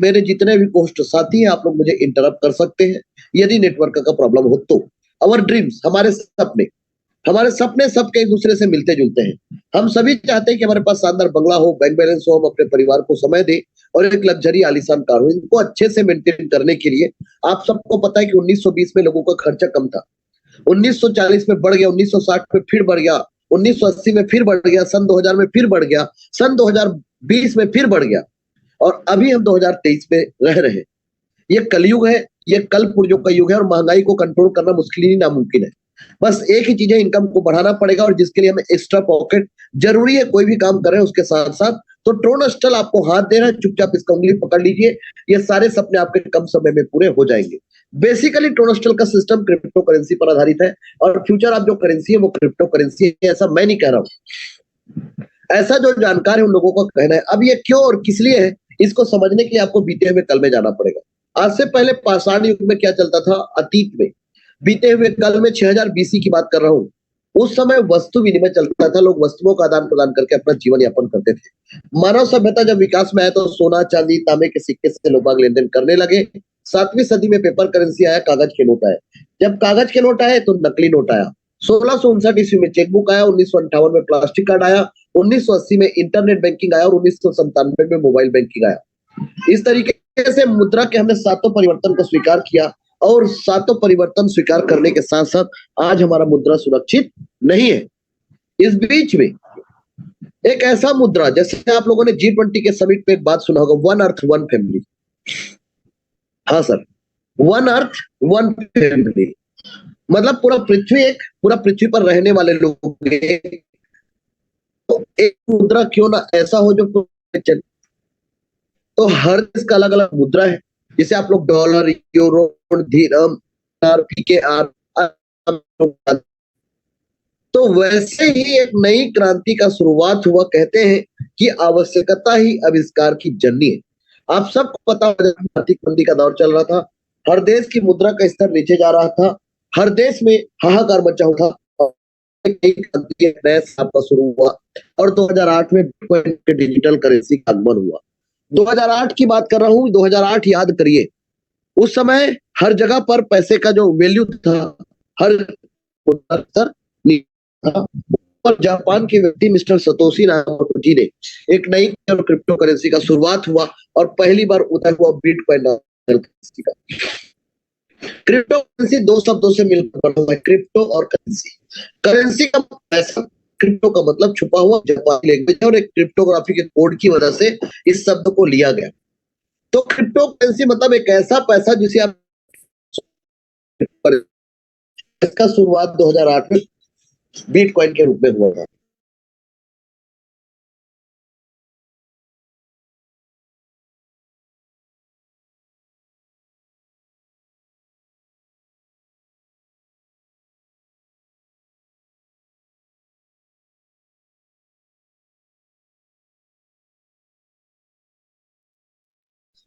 मेरे जितने भी पोस्ट साथी हैं, आप लोग मुझे इंटरप्ट कर सकते हैं यदि नेटवर्क का प्रॉब्लम हो तो। अवर ड्रीम्स, हमारे सपने सबके एक दूसरे से मिलते जुलते हैं। हम सभी चाहते हैं कि हमारे पास शानदार बंगला हो, बैंक बैलेंस हो, हम अपने परिवार को समय दें और एक लग्जरी आलीशान कार हो। इनको अच्छे से मेंटेन करने के लिए आप सबको पता है कि 1920 में लोगों का खर्चा कम था, 1940 में बढ़ गया, 1960 में फिर बढ़ गया, 1980 में फिर बढ़ गया, सन 2000 में फिर बढ़ गया, सन 2020 में फिर बढ़ गया और अभी हम 2023 में रह रहे हैं। ये कलयुग है, ये कल पुर्जों का युग है और महंगाई को कंट्रोल करना मुश्किल ही नामुमकिन है। बस एक ही चीज है, इनकम को बढ़ाना पड़ेगा और जिसके लिए हमें एक्स्ट्रा पॉकेट जरूरी है। कोई भी काम करें उसके साथ साथ तो ट्रोनस्टल आपको हाथ दे रहा है, चुपचाप इसका उंगली पकड़ लीजिए, ये सारे सपने आपके कम समय में पूरे हो जाएंगे। बेसिकली ट्रोनस्टल का सिस्टम क्रिप्टो करेंसी पर आधारित है और फ्यूचर आप जो करेंसी है वो क्रिप्टो करेंसी है, ऐसा मैं नहीं कह रहा हूं, ऐसा जो जानकार है उन लोगों का कहना है। अब ये क्यों और किस लिए है, इसको समझने के लिए आपको बीते हुए कल में जाना पड़ेगा। आज से पहले पाषाण युग में क्या चलता था, अतीत में बीते हुए कल में 6000 बीसी की बात कर रहा हूं। उस समय वस्तु विनिमय चलता था, लोग वस्तुओं का आदान प्रदान करके अपना जीवन यापन करते थे। मानव सभ्यता जब विकास में आया तो सोना चांदी तांबे के सिक्के से लोग बाग लेन देन करने लगे। 7वीं सदी में पेपर करेंसी आया, कागज के नोट आए। जब कागज के नोट आए तो नकली नोट आया। 1659 ईस्वी में चेकबुक आया, 1958 में प्लास्टिक कार्ड आया, 1980 में इंटरनेट बैंकिंग आया और 1997 में मोबाइल बैंकिंग आया। इस तरीके से मुद्रा के हमने सातों परिवर्तन को स्वीकार किया और सातों परिवर्तन स्वीकार करने के साथ साथ आज हमारा मुद्रा सुरक्षित नहीं है। इस बीच में एक ऐसा मुद्रा, जैसे आप लोगों ने G20 के समिट पे एक बात सुना होगा, वन अर्थ वन फैमिली। हाँ sir, one earth one family मतलब पूरा पृथ्वी पर रहने वाले लोग, तो एक मुद्रा क्यों ना ऐसा हो जो चले। तो हर देश का अलग अलग मुद्रा है, जिसे आप लोग डॉलर, यूरो, धीरम, पीकेआर, तो वैसे ही एक नई क्रांति का शुरुआत हुआ। कहते हैं कि आवश्यकता ही आविष्कार की जननी है। आप सबको पता है आर्थिक मंदी का दौर चल रहा था, हर देश की मुद्रा का स्तर नीचे जा रहा था, हर देश में हाहाकार मचा हुआ था। एक नई क्रांति, एक नया साल का शुरू हुआ और 2008 में बिटकॉइन के डिजिटल करेंसी का आगमन हुआ। 2008 की बात कर रहा हूं, 2008 याद करिए। उस समय हर जगह पर पैसे का जो वैल्यू था, हर स्तर था। और जापान के व्यक्ति मिस्टर सतोशी नाकामोटो ने एक नई क्रिप्टो करेंसी का शुरुआत हुआ और पहली बार उदय हुआ बिटकॉइन करेंसी का। क्रिप्टो करेंसी दो शब्दों से मिलकर बना हुआ है, क्रिप्टो और करेंसी। करेंसी का पैसा, क्रिप्टो का मतलब छुपा हुआ जापानी लैंग्वेज है और एक क्रिप्टोग्राफी के कोड की वजह से इस शब्द को लिया गया। तो क्रिप्टो करेंसी मतलब एक ऐसा पैसा जिसे आप, इसका शुरुआत 2008 में बिटकॉइन के रूप में हुआ था।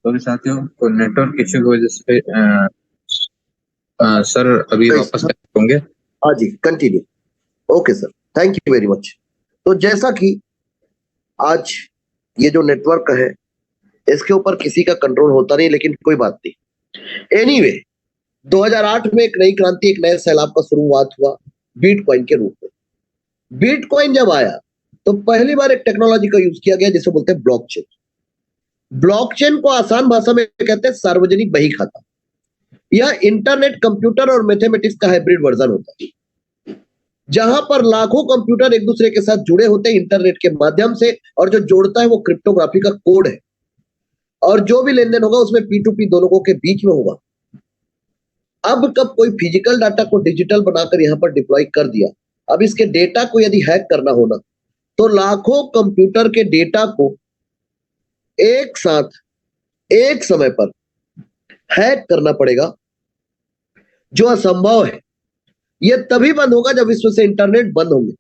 सॉरी साथियों, तो नेटवर्क इश्यू की वजह से सर अभी वापस होंगे। हाँ जी, continue. Okay sir, thank you very much. तो जैसा कि आज ये जो नेटवर्क है इसके ऊपर किसी का कंट्रोल होता नहीं, लेकिन कोई बात नहीं। एनीवे 2008 में एक नई क्रांति, एक नए सैलाब का शुरुआत हुआ बिटकॉइन के रूप में। बिटकॉइन जब आया तो पहली बार एक टेक्नोलॉजी का यूज किया गया जिसे बोलते हैं ब्लॉकचेन। ब्लॉकचेन को आसान भाषा में कहते हैं सार्वजनिक बही खाता। यह इंटरनेट, कंप्यूटर और मैथमेटिक्स का हाइब्रिड वर्जन होता है, जहां पर लाखों कंप्यूटर एक दूसरे के साथ जुड़े होते हैं इंटरनेट के माध्यम से, और जो जोड़ता है वो क्रिप्टोग्राफी का कोड है और जो भी लेन देन होगा उसमें P2P दो लोगों के बीच में होगा। अब कब कोई फिजिकल डाटा को डिजिटल बनाकर यहां पर डिप्लॉय कर दिया, अब इसके डेटा को यदि हैक करना होना तो लाखों कंप्यूटर के डेटा को एक साथ एक समय पर हैक करना पड़ेगा, जो असंभव है। यह तभी बंद होगा जब इसमें से इंटरनेट बंद होंगे।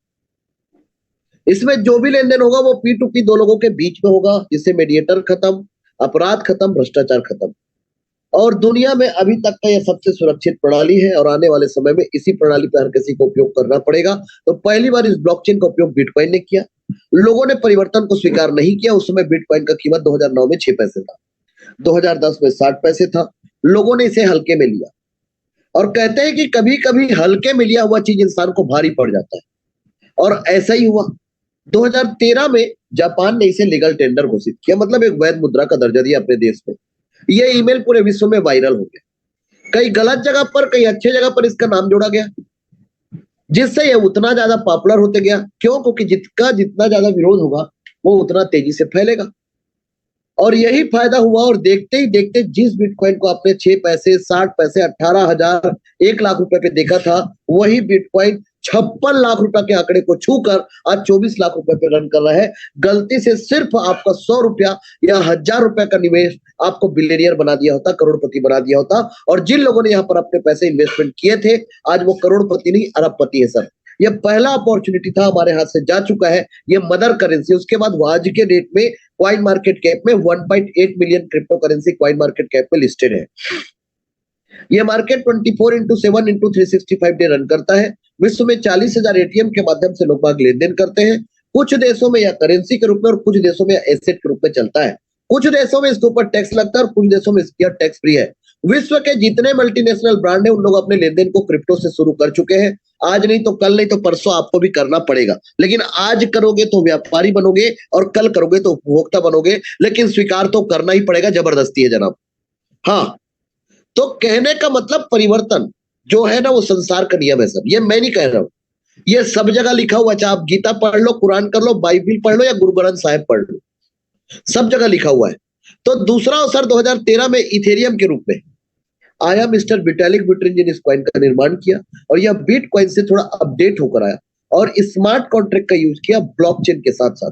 इसमें जो भी लेन देन होगा वो P2P दो लोगों के बीच में होगा, जिससे मीडिएटर खत्म, अपराध खत्म, भ्रष्टाचार खत्म। और दुनिया में अभी तक का यह सबसे सुरक्षित प्रणाली है और आने वाले समय में इसी प्रणाली पर हर किसी को उपयोग करना पड़ेगा। तो पहली बार इस ब्लॉकचेन का उपयोग बिटकॉइन ने किया। लोगों ने परिवर्तन को स्वीकार नहीं किया। उस समय बिटकॉइन का कीमत 2009 में 6 पैसे था। 2010 में 60 पैसे था, लोगों ने इसे हल्के में लिया और कहते हैं कि कभी कभी हल्के में लिया हुआ चीज इंसान को भारी पड़ जाता है, और ऐसा ही हुआ। 2013 में जापान ने इसे लीगल टेंडर घोषित किया, मतलब एक वैध मुद्रा का दर्जा दिया अपने देश में। यह ईमेल पूरे विश्व में वायरल हो गया, कई गलत जगह पर कई अच्छे जगह पर इसका नाम जोड़ा गया, जिससे यह उतना ज्यादा पॉपुलर होते गया। क्यों? क्योंकि जितना ज्यादा विरोध होगा वो उतना तेजी से फैलेगा, और यही फायदा हुआ। और देखते ही देखते जिस बिटकॉइन को आपने 6 पैसे, 60 पैसे, 18,000, 1 लाख रुपए पे देखा था, वही बिटकॉइन 56 लाख रुपए के आंकड़े को छूकर आज 24 लाख रुपए पे रन कर रहा है। गलती से सिर्फ आपका 100 रुपया या 1000 रुपए का निवेश आपको बिलियनियर बना दिया होता, करोड़पति बना दिया होता। और जिन लोगों ने यहाँ पर अपने पैसे इन्वेस्टमेंट किए थे, आज वो करोड़पति नहीं अरबपति है सर। ये पहला अपॉर्चुनिटी था, हमारे हाथ से जा चुका है। ये मदर करेंसी, उसके बाद आज के डेट में क्वाइन मार्केट कैप में 1.8 million crypto currency coin market cap में लिस्टेड है। यह मार्केट 24/7/365 डे रन करता है। विश्व में 40,000 एटीएम के माध्यम से लोग बाग लेन देन करते हैं। कुछ देशों में यह करेंसी के रूप में और कुछ देशों में एसेट के रूप में चलता है। कुछ देशों में इसके ऊपर टैक्स लगता है और कुछ देशों में इसकी टैक्स फ्री है। विश्व के जितने मल्टीनेशनल ब्रांड है उन लोग अपने लेन देन को क्रिप्टो से शुरू कर चुके हैं। आज नहीं तो कल, नहीं तो परसों आपको भी करना पड़ेगा, लेकिन आज करोगे तो व्यापारी बनोगे और कल करोगे तो उपभोक्ता बनोगे, लेकिन स्वीकार तो करना ही पड़ेगा, जबरदस्ती है जनाब। हाँ, तो कहने का मतलब परिवर्तन जो है ना वो संसार का नियम है सर। ये मैं नहीं कह रहा हूं, ये सब जगह लिखा हुआ है। चाहे आप गीता पढ़ लो, कुरान कर लो, बाइबिल पढ़ लो या गुरु ग्रंथ साहिब पढ़ लो, सब जगह लिखा हुआ है। तो दूसरा अवसर 2013 में इथेरियम के रूप में आया। मिस्टर विटालिक बुटेरिन ने इस कॉइन का निर्माण किया और यह बिटकॉइन से थोड़ा अपडेट होकर आया और स्मार्ट कॉन्ट्रैक्ट का यूज किया ब्लॉकचेन के साथ साथ,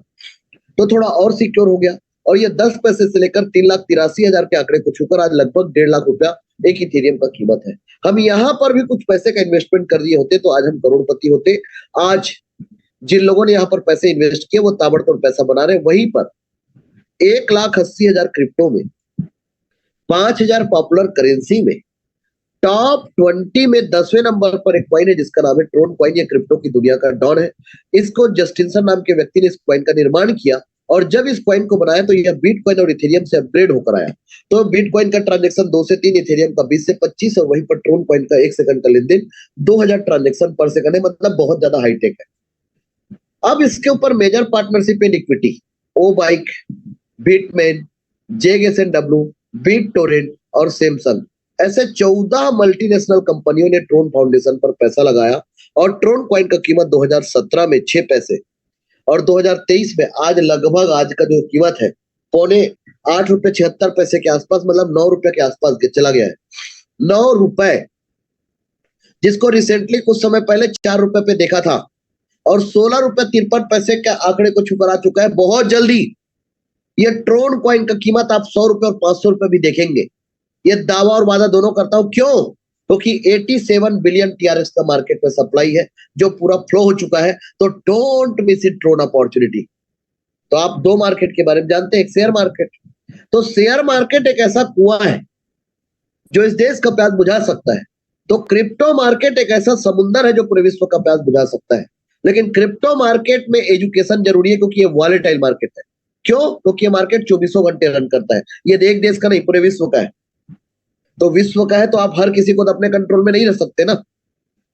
तो थोड़ा और सिक्योर हो गया। और ये 10 पैसे से लेकर 3,83,000 के आंकड़े को छूकर आज लगभग 1.5 लाख रुपया एक इथेरियम का कीमत है। हम यहाँ पर भी कुछ पैसे का इन्वेस्टमेंट कर दिए होते तो आज हम करोड़पति होते। आज जिन लोगों ने यहाँ पर पैसे इन्वेस्ट किए वो ताबड़तोड़ पैसा बना रहे। वहीं पर 1,80,000 क्रिप्टो में, 5,000 पॉपुलर करेंसी में, टॉप 20 में 10वें नंबर पर एक कॉइन है जिसका नाम है ट्रोन कॉइन। ये क्रिप्टो की दुनिया का डॉन है। इसको जस्टिनसन नाम के व्यक्ति ने इस कॉइन का निर्माण किया और जब इस कॉइन को बनाया तो यह बिटकॉइन और इथेरियम से अपग्रेड होकर आया। तो बिटकॉइन का ट्रांजैक्शन 2 से 3, इथेरियम का 20 से 25 और वहीं पर ट्रोन कॉइन का 1 सेकंड का लेन देन 2000 ट्रांजैक्शन पर सेकंड है, मतलब बहुत ज्यादा हाईटेक है। अब इसके ऊपर major partnership in equity O bike, Bitmain, JSNW, BitTorrent और सैमसंग, ऐसे 14 मल्टीनेशनल कंपनियों ने ट्रोन फाउंडेशन पर पैसा लगाया और ट्रोन कॉइन का कीमत 2017 में 6 पैसे और 2023 में आज लगभग आज का जो कीमत है 8.76 रुपए के आसपास, मतलब 9 रुपए के आसपास चला गया है। 9 रुपए, जिसको रिसेंटली कुछ समय पहले 4 रुपए पे देखा था और 16.53 रुपए के आंकड़े को छूकर आ चुका है। बहुत जल्दी ये ट्रोन कॉइन का कीमत आप 100 रुपए और 500 रुपए भी देखेंगे। ये दावा और वादा दोनों करता हूं। क्यों? क्योंकि 87 बिलियन टीआरएस का मार्केट में सप्लाई है जो पूरा फ्लो हो चुका है। तो don't miss it Tron opportunity. तो आप 2 मार्केट के बारे में जानते हैं, एक शेयर मार्केट। तो शेयर मार्केट एक ऐसा कुआं है जो इस देश का प्यास बुझा सकता है, तो क्रिप्टो मार्केट एक ऐसा समुंदर है जो पूरे विश्व का प्यास बुझा सकता है। लेकिन क्रिप्टो मार्केट में एजुकेशन जरूरी है क्योंकि ये वॉलेटाइल मार्केट है। क्यों? क्योंकि ये मार्केट 24 घंटे रन करता है। ये एक देश का नहीं, पूरे विश्व का है। तो विश्व का है तो आप हर किसी को तो अपने कंट्रोल में नहीं रख सकते ना।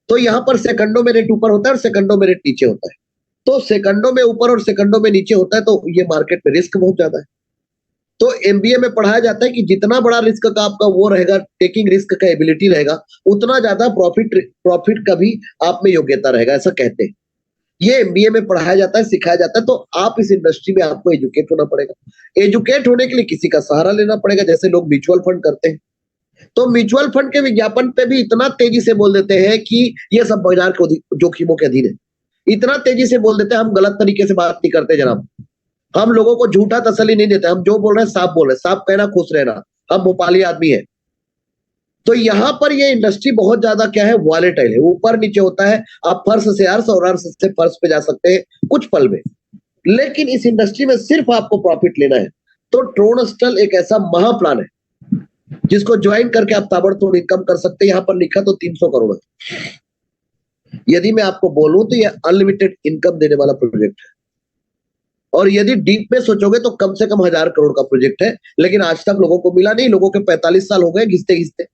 तो यहाँ पर सेकंडों में रेट ऊपर होता है और सेकंडों में रेट नीचे होता है। तो सेकंडों में ऊपर और सेकंडों में नीचे होता है, तो ये मार्केट में रिस्क बहुत ज्यादा है। तो एमबीए में पढ़ाया जाता है कि जितना बड़ा रिस्क का आपका वो रहेगा, टेकिंग रिस्क का एबिलिटी रहेगा, उतना ज्यादा प्रॉफिट का भी आप में योग्यता रहेगा, ऐसा कहते हैं। ये एमबीए में पढ़ाया जाता है, सिखाया जाता है। तो आप इस इंडस्ट्री में आपको एजुकेट होना पड़ेगा। एजुकेट होने के लिए किसी का सहारा लेना पड़ेगा। जैसे लोग म्यूचुअल फंड करते हैं, तो म्यूचुअल फंड के विज्ञापन पे भी इतना तेजी से बोल देते हैं कि ये सब बाजार के जोखिमों के अधीन है। इतना तेजी से बोल देते हैं, हम गलत तरीके से बात नहीं करते जनाब। हम लोगों को झूठा तसल्ली नहीं देते। हम जो बोल रहे हैं साफ बोल रहे हैं, साफ कहना खुश रहना। हम भोपाली आदमी है। तो यहाँ पर ये इंडस्ट्री बहुत ज्यादा क्या है, वॉलेटाइल है, ऊपर नीचे होता है। आप फर्श से अर्श और अर्श से फर्श पे जा सकते हैं कुछ पल में। लेकिन इस इंडस्ट्री में सिर्फ आपको प्रॉफिट लेना है। तो ट्रोनस्टल एक ऐसा महा प्लान है जिसको ज्वाइन करके आप ताबड़तोड़ इनकम कर सकते हैं। यहाँ पर लिखा तो 300 करोड़ है। यदि मैं आपको बोलूं तो ये अनलिमिटेड इनकम देने वाला प्रोजेक्ट है। और यदि डीप में सोचोगे तो कम से कम 1000 करोड़ का प्रोजेक्ट है, लेकिन आज तक लोगों को मिला नहीं। लोगों के 45 साल हो गए घिसते घिसते,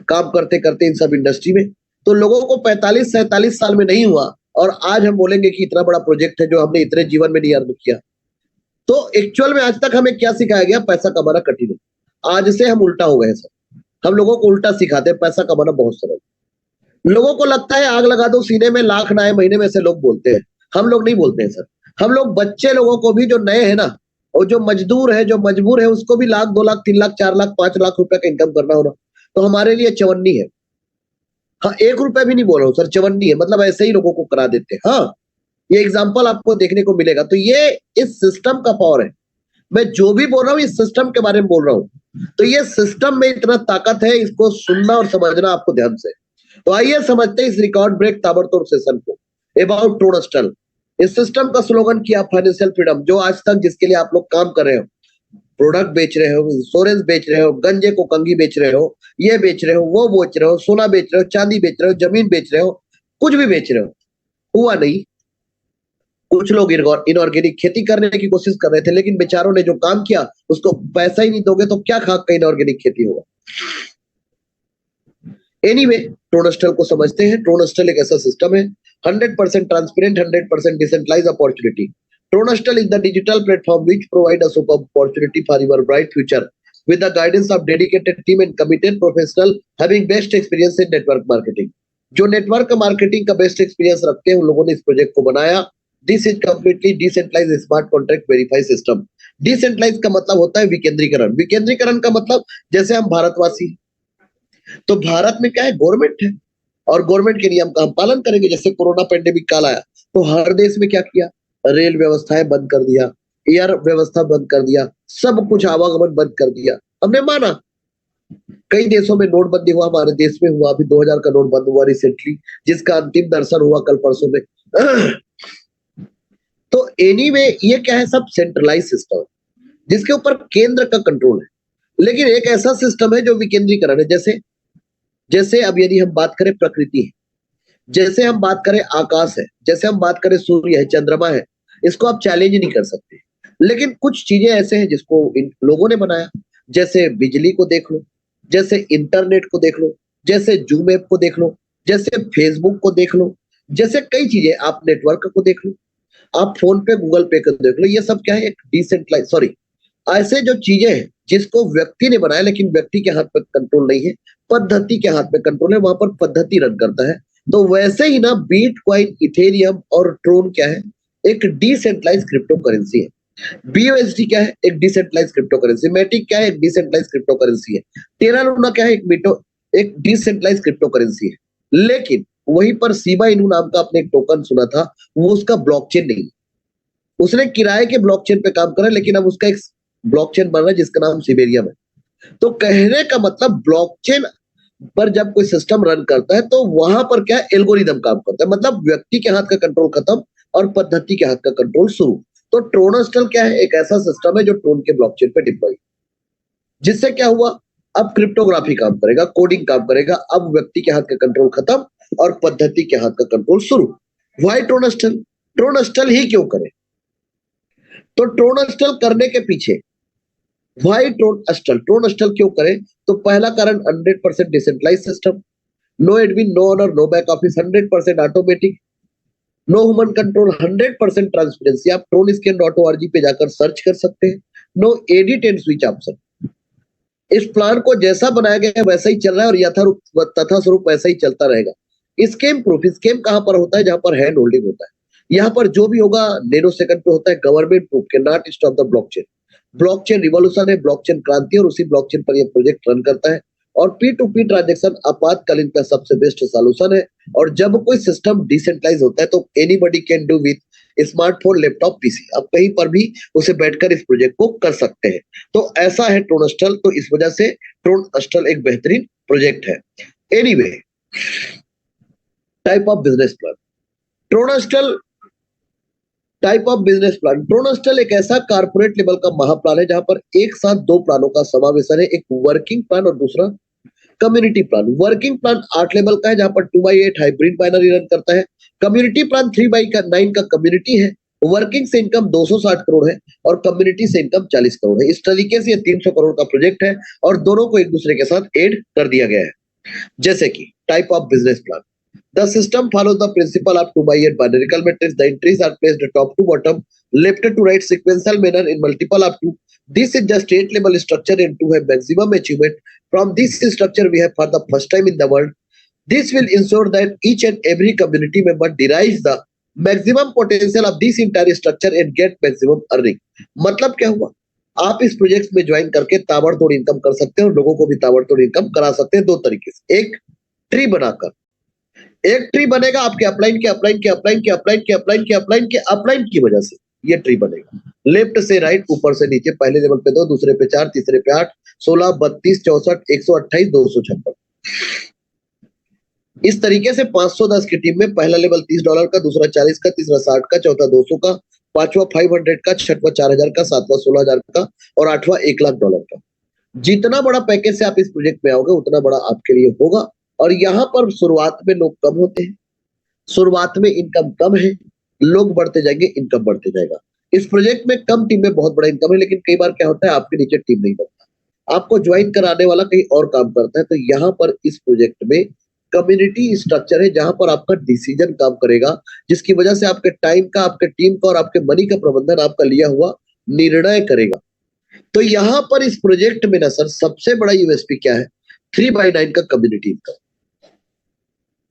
काम करते करते इन सब इंडस्ट्री में। तो लोगों को 45-47 साल में नहीं हुआ, और आज हम बोलेंगे कि इतना बड़ा प्रोजेक्ट है जो हमने इतने जीवन में नहीं अर्न किया। तो एक्चुअल में आज तक हमें क्या सिखाया गया? पैसा कमाना कठिन है। आज से हम उल्टा हो गए सर, हम लोगों को उल्टा सिखाते हैं, पैसा कमाना बहुत सरल। लोगों को लगता है आग लगा दो सीने में लाख ना आए महीने में, से लोग बोलते हैं। हम लोग नहीं बोलते हैं सर। हम लोग बच्चे लोगों को भी, जो नए हैं ना, और जो मजदूर है, जो मजबूर है, उसको भी लाख 2 लाख 3 लाख 4 लाख 5 लाख रुपए का इनकम करना होना तो हमारे लिए चवन्नी है। हाँ, 1 रुपया भी नहीं बोल रहा हूँ सर, चवन्नी है। मतलब ऐसे ही लोगों को करा देते हैं। हाँ, ये एग्जाम्पल आपको देखने को मिलेगा। तो ये इस सिस्टम का पावर है। मैं जो भी बोल रहा हूँ इस सिस्टम के बारे में बोल रहा हूँ। तो ये सिस्टम में इतना ताकत है, इसको सुनना और समझना आपको ध्यान से। तो आइए समझते हैं इस रिकॉर्ड ब्रेक ताबड़तोड़ सेशन को अबाउट ट्रोनस्टल। इस सिस्टम का स्लोगन किया फाइनेंशियल फ्रीडम। जो आज तक जिसके लिए आप लोग काम कर रहे हो, प्रोडक्ट बेच रहे हो, इंश्योरेंस बेच रहे हो, गंजे को कंघी बेच रहे हो, ये बेच रहे हो, वो बेच रहे हो, सोना बेच रहे हो, चांदी बेच रहे हो, जमीन बेच रहे हो, कुछ भी बेच रहे हो, हुआ नहीं। कुछ लोग इनऑर्गेनिक खेती करने की कोशिश कर रहे थे, लेकिन बेचारों ने जो काम किया उसको पैसा ही नहीं दोगे तो क्या खा का इनऑर्गेनिक खेती होगा। एनीवे, ट्रोनस्टल को समझते हैं। ट्रोनस्टल एक ऐसा सिस्टम है 100% transparent, 100% decentralised opportunity. Tronastal is the digital platform which provide a superb opportunity for your bright future with the guidance of dedicated team and committed professional having best experience in network marketing. जो network marketing का best experience रखते हैं उन लोगों ने इस project को बनाया। This is completely decentralised smart contract verify system. Decentralise का मतलब होता है विकेंद्रीकरण। विकेंद्रीकरण का मतलब, जैसे हम भारतवासी, तो भारत में क्या है? गवर्नमेंट है, और गवर्नमेंट के नियम का हम पालन करेंगे। जैसे कोरोना पेंडेमिक काल आया तो हर देश में क्या किया? रेल व्यवस्थाएं बंद कर दिया, एयर व्यवस्था बंद कर दिया, सब कुछ आवागमन बंद कर दिया। हमने माना। कई देशों में नोटबंदी हुआ, हमारे देश में हुआ, अभी 2000 का नोट बंद हुआ रिसेंटली, जिसका अंतिम दर्शन हुआ कल परसों में। तो एनीवे, ये क्या है? सब सेंट्रलाइज सिस्टम है जिसके ऊपर केंद्र का कंट्रोल है। लेकिन एक ऐसा सिस्टम है जो विकेंद्रीकरण है। जैसे जैसे अब यदि हम बात करें प्रकृति है, जैसे हम बात करें आकाश है, जैसे हम बात करें सूर्य है, चंद्रमा है, इसको आप चैलेंज नहीं कर सकते। लेकिन कुछ चीजें ऐसे हैं जिसको इन लोगों ने बनाया। जैसे बिजली को देख लो, जैसे इंटरनेट को देख लो, जैसे जूम ऐप को देख लो, जैसे फेसबुक को देख लो, जैसे कई चीजें, आप नेटवर्क को देख लो, आप फोन पे गूगल पे को देख लो। ये सब क्या है? एक डिसेंट्रलाइज, सॉरी, ऐसे जो चीजें हैं जिसको व्यक्ति ने बनाया, लेकिन व्यक्ति के हाथ पे कंट्रोल नहीं है, पद्धति के हाथ पे कंट्रोल है, वहां पर पद्धति रन करता है। तो वैसे ही ना, बिटकॉइन, इथेरियम और ट्रोन क्या है? एक डिसेंट्रलाइज क्रिप्टो करेंसी है। बीओएसडी क्या है? एक डिसेंट्रलाइज क्रिप्टो करेंसी। मैटिक क्या है? एक डिसेंट्रलाइज क्रिप्टो करेंसी है। टेरा लूना क्या है? एक डिसेंट्रलाइज क्रिप्टो करेंसी है। लेकिन वहीं पर शिबा इनू नाम का आपने एक टोकन सुना था, वो उसका ब्लॉकचेन नहीं। उसने किराए के ब्लॉकचेन पे काम करा, लेकिन अब उसका एक ब्लॉकचेन बन रहा है जिसका नाम सिबेरियम है। तो कहने का मतलब, ब्लॉकचेन पर जब कोई सिस्टम रन करता है तो वहां पर क्या है? एल्गोरिदम काम करता है। मतलब व्यक्ति के हाथ का कंट्रोल खत्म और पद्धति के हाथ का कंट्रोल शुरू। तो ट्रोनस्टल क्या है? एक ऐसा सिस्टम है जो ट्रोन के ब्लॉकचेन पे डिप्लॉय, जिससे क्या हुआ? अब क्रिप्टोग्राफी काम करेगा, कोडिंग काम करेगा। अब व्यक्ति के हाथ का कंट्रोल खत्म और पद्धति के हाथ का कंट्रोल शुरू। व्हाई ट्रोनस्टल? ट्रोनस्टल ही क्यों करे? तो ट्रोनस्टल करने के पीछे, व्हाई ट्रोनस्टल क्यों करें? तो पहला कारण, 100% decentralise system, no admin, no owner, no back office, 100% automatic, no human control, 100% transparency. आप tronscan.org पे जाकर सर्च कर सकते हैं। No edit and switch option. इस प्लान को जैसा बनाया गया है वैसा ही चल रहा है और तथा स्वरूप वैसा ही चलता रहेगा। Scam proof. स्कैम कहां पर होता है? जहां पर हैंड होल्डिंग होता है। यहाँ पर जो भी होगा नैनो सेकंड पे होता है। गवर्नमेंट प्रूफ के not stop the blockchain. Blockchain revolution है, ब्लॉकचेन क्रांति, और उसी ब्लॉकचेन पर यह प्रोजेक्ट रन करता है। और P2P ट्रांजैक्शन आपातकालीन का सबसे बेस्ट सॉल्यूशन है। और जब कोई सिस्टम डिसेंट्रलाइज होता है तो anybody can do with smartphone, laptop, PC. आप कहीं पर भी उसे बैठकर इस प्रोजेक्ट को कर सकते हैं। तो ऐसा है ट्रोनस्टल। तो इस वजह से ट्रोनस्टल एक बेहतरीन प्रोजेक्ट है। Anyway, type of business plan. Tronstal type of business plan. Tronstal एक ऐसा कारपोरेट लेवल का महाप्लान है जहां पर एक साथ दो प्लानों का समावेशन है। एक वर्किंग प्लान और दूसरा community plan. Working plan 8 level का है जहां पर 2/8 हाइब्रिड बाइनरी रन करता है। कम्युनिटी प्लान 3/9 का कम्युनिटी है, वर्किंग से इनकम 260 करोड़ है और कम्युनिटी से इनकम 40 करोड़ है। इस तरीके से ये 300 करोड़ का प्रोजेक्ट है और दोनों को एक दूसरे के साथ ऐड कर दिया गया है। जैसे कि type of business plan, the system follows the principle of 2/8 binary matrix. The entries are placed top to bottom, left to right sequential manner in multiple of 2. This is just state level structure and to have maximum achievement from this structure we have for the first time in the world. This will ensure that each and every community member derives the maximum potential of this entire structure and get maximum earning. मतलब क्या हुआ, आप इस project में join करके ताबड़तोड़ income कर सकते हैं और लोगों को भी ताबड़तोड़ इनकम करा सकते हैं दो तरीके से। एक ट्री बनाकर, एक ट्री बनेगा आपके अपलाइन के अपलाइन के अपलाइन के अपलाइन के अपलाइन के अपलाइन के अपलाइन की वजह से ये ट्री बनेगा। लेफ्ट से राइट, ऊपर से नीचे, पहले लेवल पे 2, दूसरे पे 4, तीसरे पे 8, 16, 32, 64, 128, 256। इस तरीके से 510 की टीम में पहला लेवल $30 का, दूसरा 40 का, तीसरा 60 का, चौथा 200 का, पांचवा 500 का, छठवा 4000 का, सातवां 16000 का और आठवां $1,00,000 का। जितना बड़ा पैकेज से आप इस प्रोजेक्ट में आओगे उतना बड़ा आपके लिए होगा। और यहाँ पर शुरुआत में लोग कम होते हैं, शुरुआत में इनकम कम है, लोग बढ़ते जाएंगे, इनकम बढ़ते जाएगा। इस प्रोजेक्ट में कम टीम में बहुत बड़ा इनकम है, लेकिन कई बार क्या होता है आपके नीचे टीम नहीं बनता, आपको ज्वाइन कराने वाला कहीं और काम करता है। तो यहाँ पर इस प्रोजेक्ट में कम्युनिटी स्ट्रक्चर है जहां पर आपका डिसीजन काम करेगा, जिसकी वजह से आपके टाइम का, आपके टीम का और आपके मनी का प्रबंधन आपका लिया हुआ निर्णय करेगा। तो यहाँ पर इस प्रोजेक्ट में ना सर सबसे बड़ा यूएसपी क्या है, 3/9 का कम्युनिटी इनकम।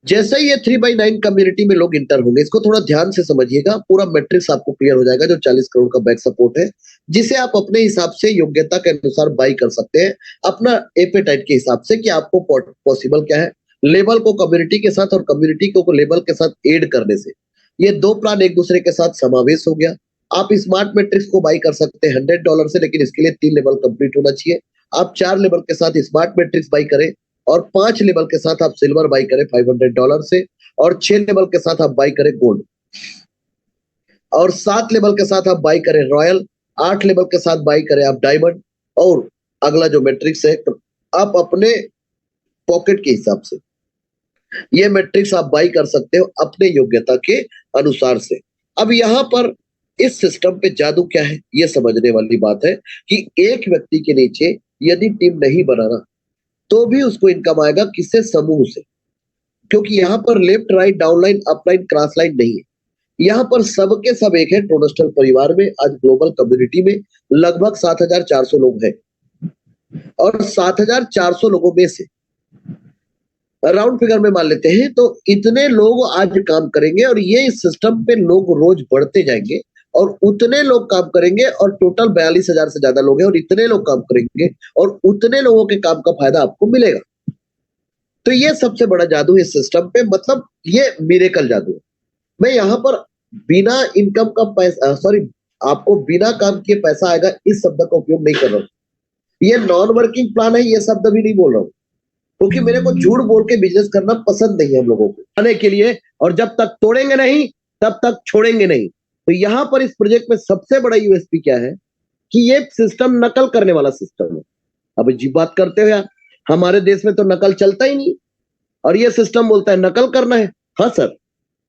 जैसे ही ये 3/9 कम्युनिटी में लोग इंटर होंगे, इसको थोड़ा ध्यान से समझिएगा, पूरा मैट्रिक्स आपको क्लियर हो जाएगा। जो 40 करोड़ का बैक सपोर्ट है, जिसे आप अपने हिसाब से योग्यता के अनुसार बाई कर सकते हैं, अपना एपेटाइट के हिसाब से कि आपको पॉसिबल क्या है। लेबल को कम्युनिटी के साथ और कम्युनिटी को लेबल के साथ ऐड करने से ये दो प्लान एक दूसरे के साथ समावेश हो गया। आप स्मार्ट मैट्रिक्स को बाई कर सकते हैं $100 से, लेकिन इसके लिए 3 लेवल कंप्लीट होना चाहिए। आप 4 लेवल के साथ स्मार्ट मैट्रिक्स बाई करें और 5 लेवल के साथ आप सिल्वर बाई करें $500 से, और 6 लेवल के साथ आप बाई करें गोल्ड, और 7 लेवल के साथ आप बाई करें रॉयल, 8 लेवल के साथ बाई करें आप डायमंड, और अगला जो मैट्रिक्स है आप अपने पॉकेट के हिसाब से ये मैट्रिक्स आप बाई कर सकते हो अपने योग्यता के अनुसार से। अब यहाँ पर इस सिस्टम पे जादू क्या है ये समझने वाली बात है कि एक व्यक्ति के नीचे यदि टीम नहीं बनाना तो भी उसको इनकम आएगा, किससे, समूह से। क्योंकि यहाँ पर left right downline upline cross line नहीं है, यहाँ पर सबके सब एक है। टोनस्टल परिवार में आज ग्लोबल कम्युनिटी में लगभग 7400 लोग हैं, और 7400 लोगों में से राउंड फिगर में मान लेते हैं तो इतने लोग आज काम करेंगे, और ये इस सिस्टम पे लोग रोज बढ़ते जाएंगे और उतने लोग काम करेंगे, और टोटल 42,000 से ज्यादा लोग हैं और इतने लोग काम करेंगे और उतने लोगों के काम का फायदा आपको मिलेगा। तो ये सबसे बड़ा जादू है इस सिस्टम पे, मतलब ये मिरेकल जादू है। मैं यहाँ पर बिना इनकम का पैसा, सॉरी, आपको बिना काम किए पैसा आएगा इस शब्द का उपयोग नहीं कर रहा हूँ। ये नॉन वर्किंग प्लान है, ये शब्द भी नहीं बोल रहा हूँ, क्योंकि मेरे को झूठ बोल के बिजनेस करना पसंद नहीं है हम लोगों को आने के लिए, और जब तक तोड़ेंगे नहीं तब तक छोड़ेंगे नहीं। तो यहाँ पर इस प्रोजेक्ट में सबसे बड़ा यूएसपी क्या है कि ये सिस्टम नकल करने वाला सिस्टम है। अब जी बात करते हो यार, हमारे देश में तो नकल चलता ही नहीं, और ये सिस्टम बोलता है नकल करना है। हाँ सर,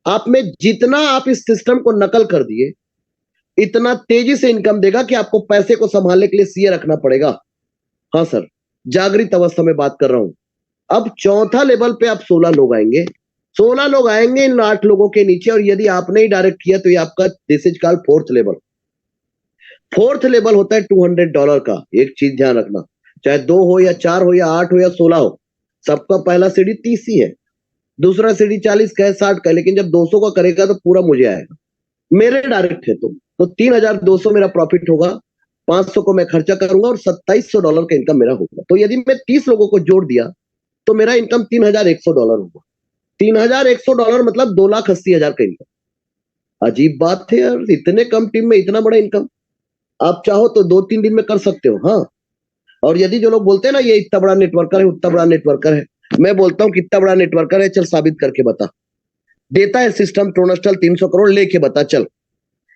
आप में जितना आप इस सिस्टम को नकल कर दिए इतना तेजी से इनकम देगा कि आपको पैसे को संभालने के लिए सीए रखना पड़ेगा। हाँ सर, जागृत अवस्था में बात कर रहा हूं। अब चौथा लेवल पे आप 16 लोग आएंगे, 16 लोग आएंगे इन 8 लोगों के नीचे, और यदि आपने ही डायरेक्ट किया तो ये आपका this is called fourth level. Fourth level होता है $200 का। एक चीज ध्यान रखना, चाहे 2 हो या 4 हो या 8 हो या 16 हो, सबका पहला सीढ़ी 30 ही है, दूसरा सीढ़ी 40 का है, 60 का है, लेकिन जब 200 का करेगा तो पूरा मुझे आएगा। मेरे डायरेक्ट है तो 3200 मेरा प्रॉफिट होगा, 500 को मैं खर्चा करूंगा और $2700 का इनकम मेरा होगा। तो यदि मैं 30 लोगों को जोड़ दिया तो मेरा इनकम $3100 होगा। $3100 मतलब 2,80,000 का इनकम। अजीब बात है यार, इतने कम टीम में इतना बड़ा इनकम। आप चाहो तो 2-3 दिन में कर सकते हो। हाँ, और यदि जो लोग बोलते हैं ना ये इतना बड़ा नेटवर्कर है, उतना बड़ा नेटवर्कर है, मैं बोलता हूँ कितना बड़ा नेटवर्कर है, चल साबित करके बता। देता है सिस्टम टोनस्टल 300 करोड़, लेके बता चल।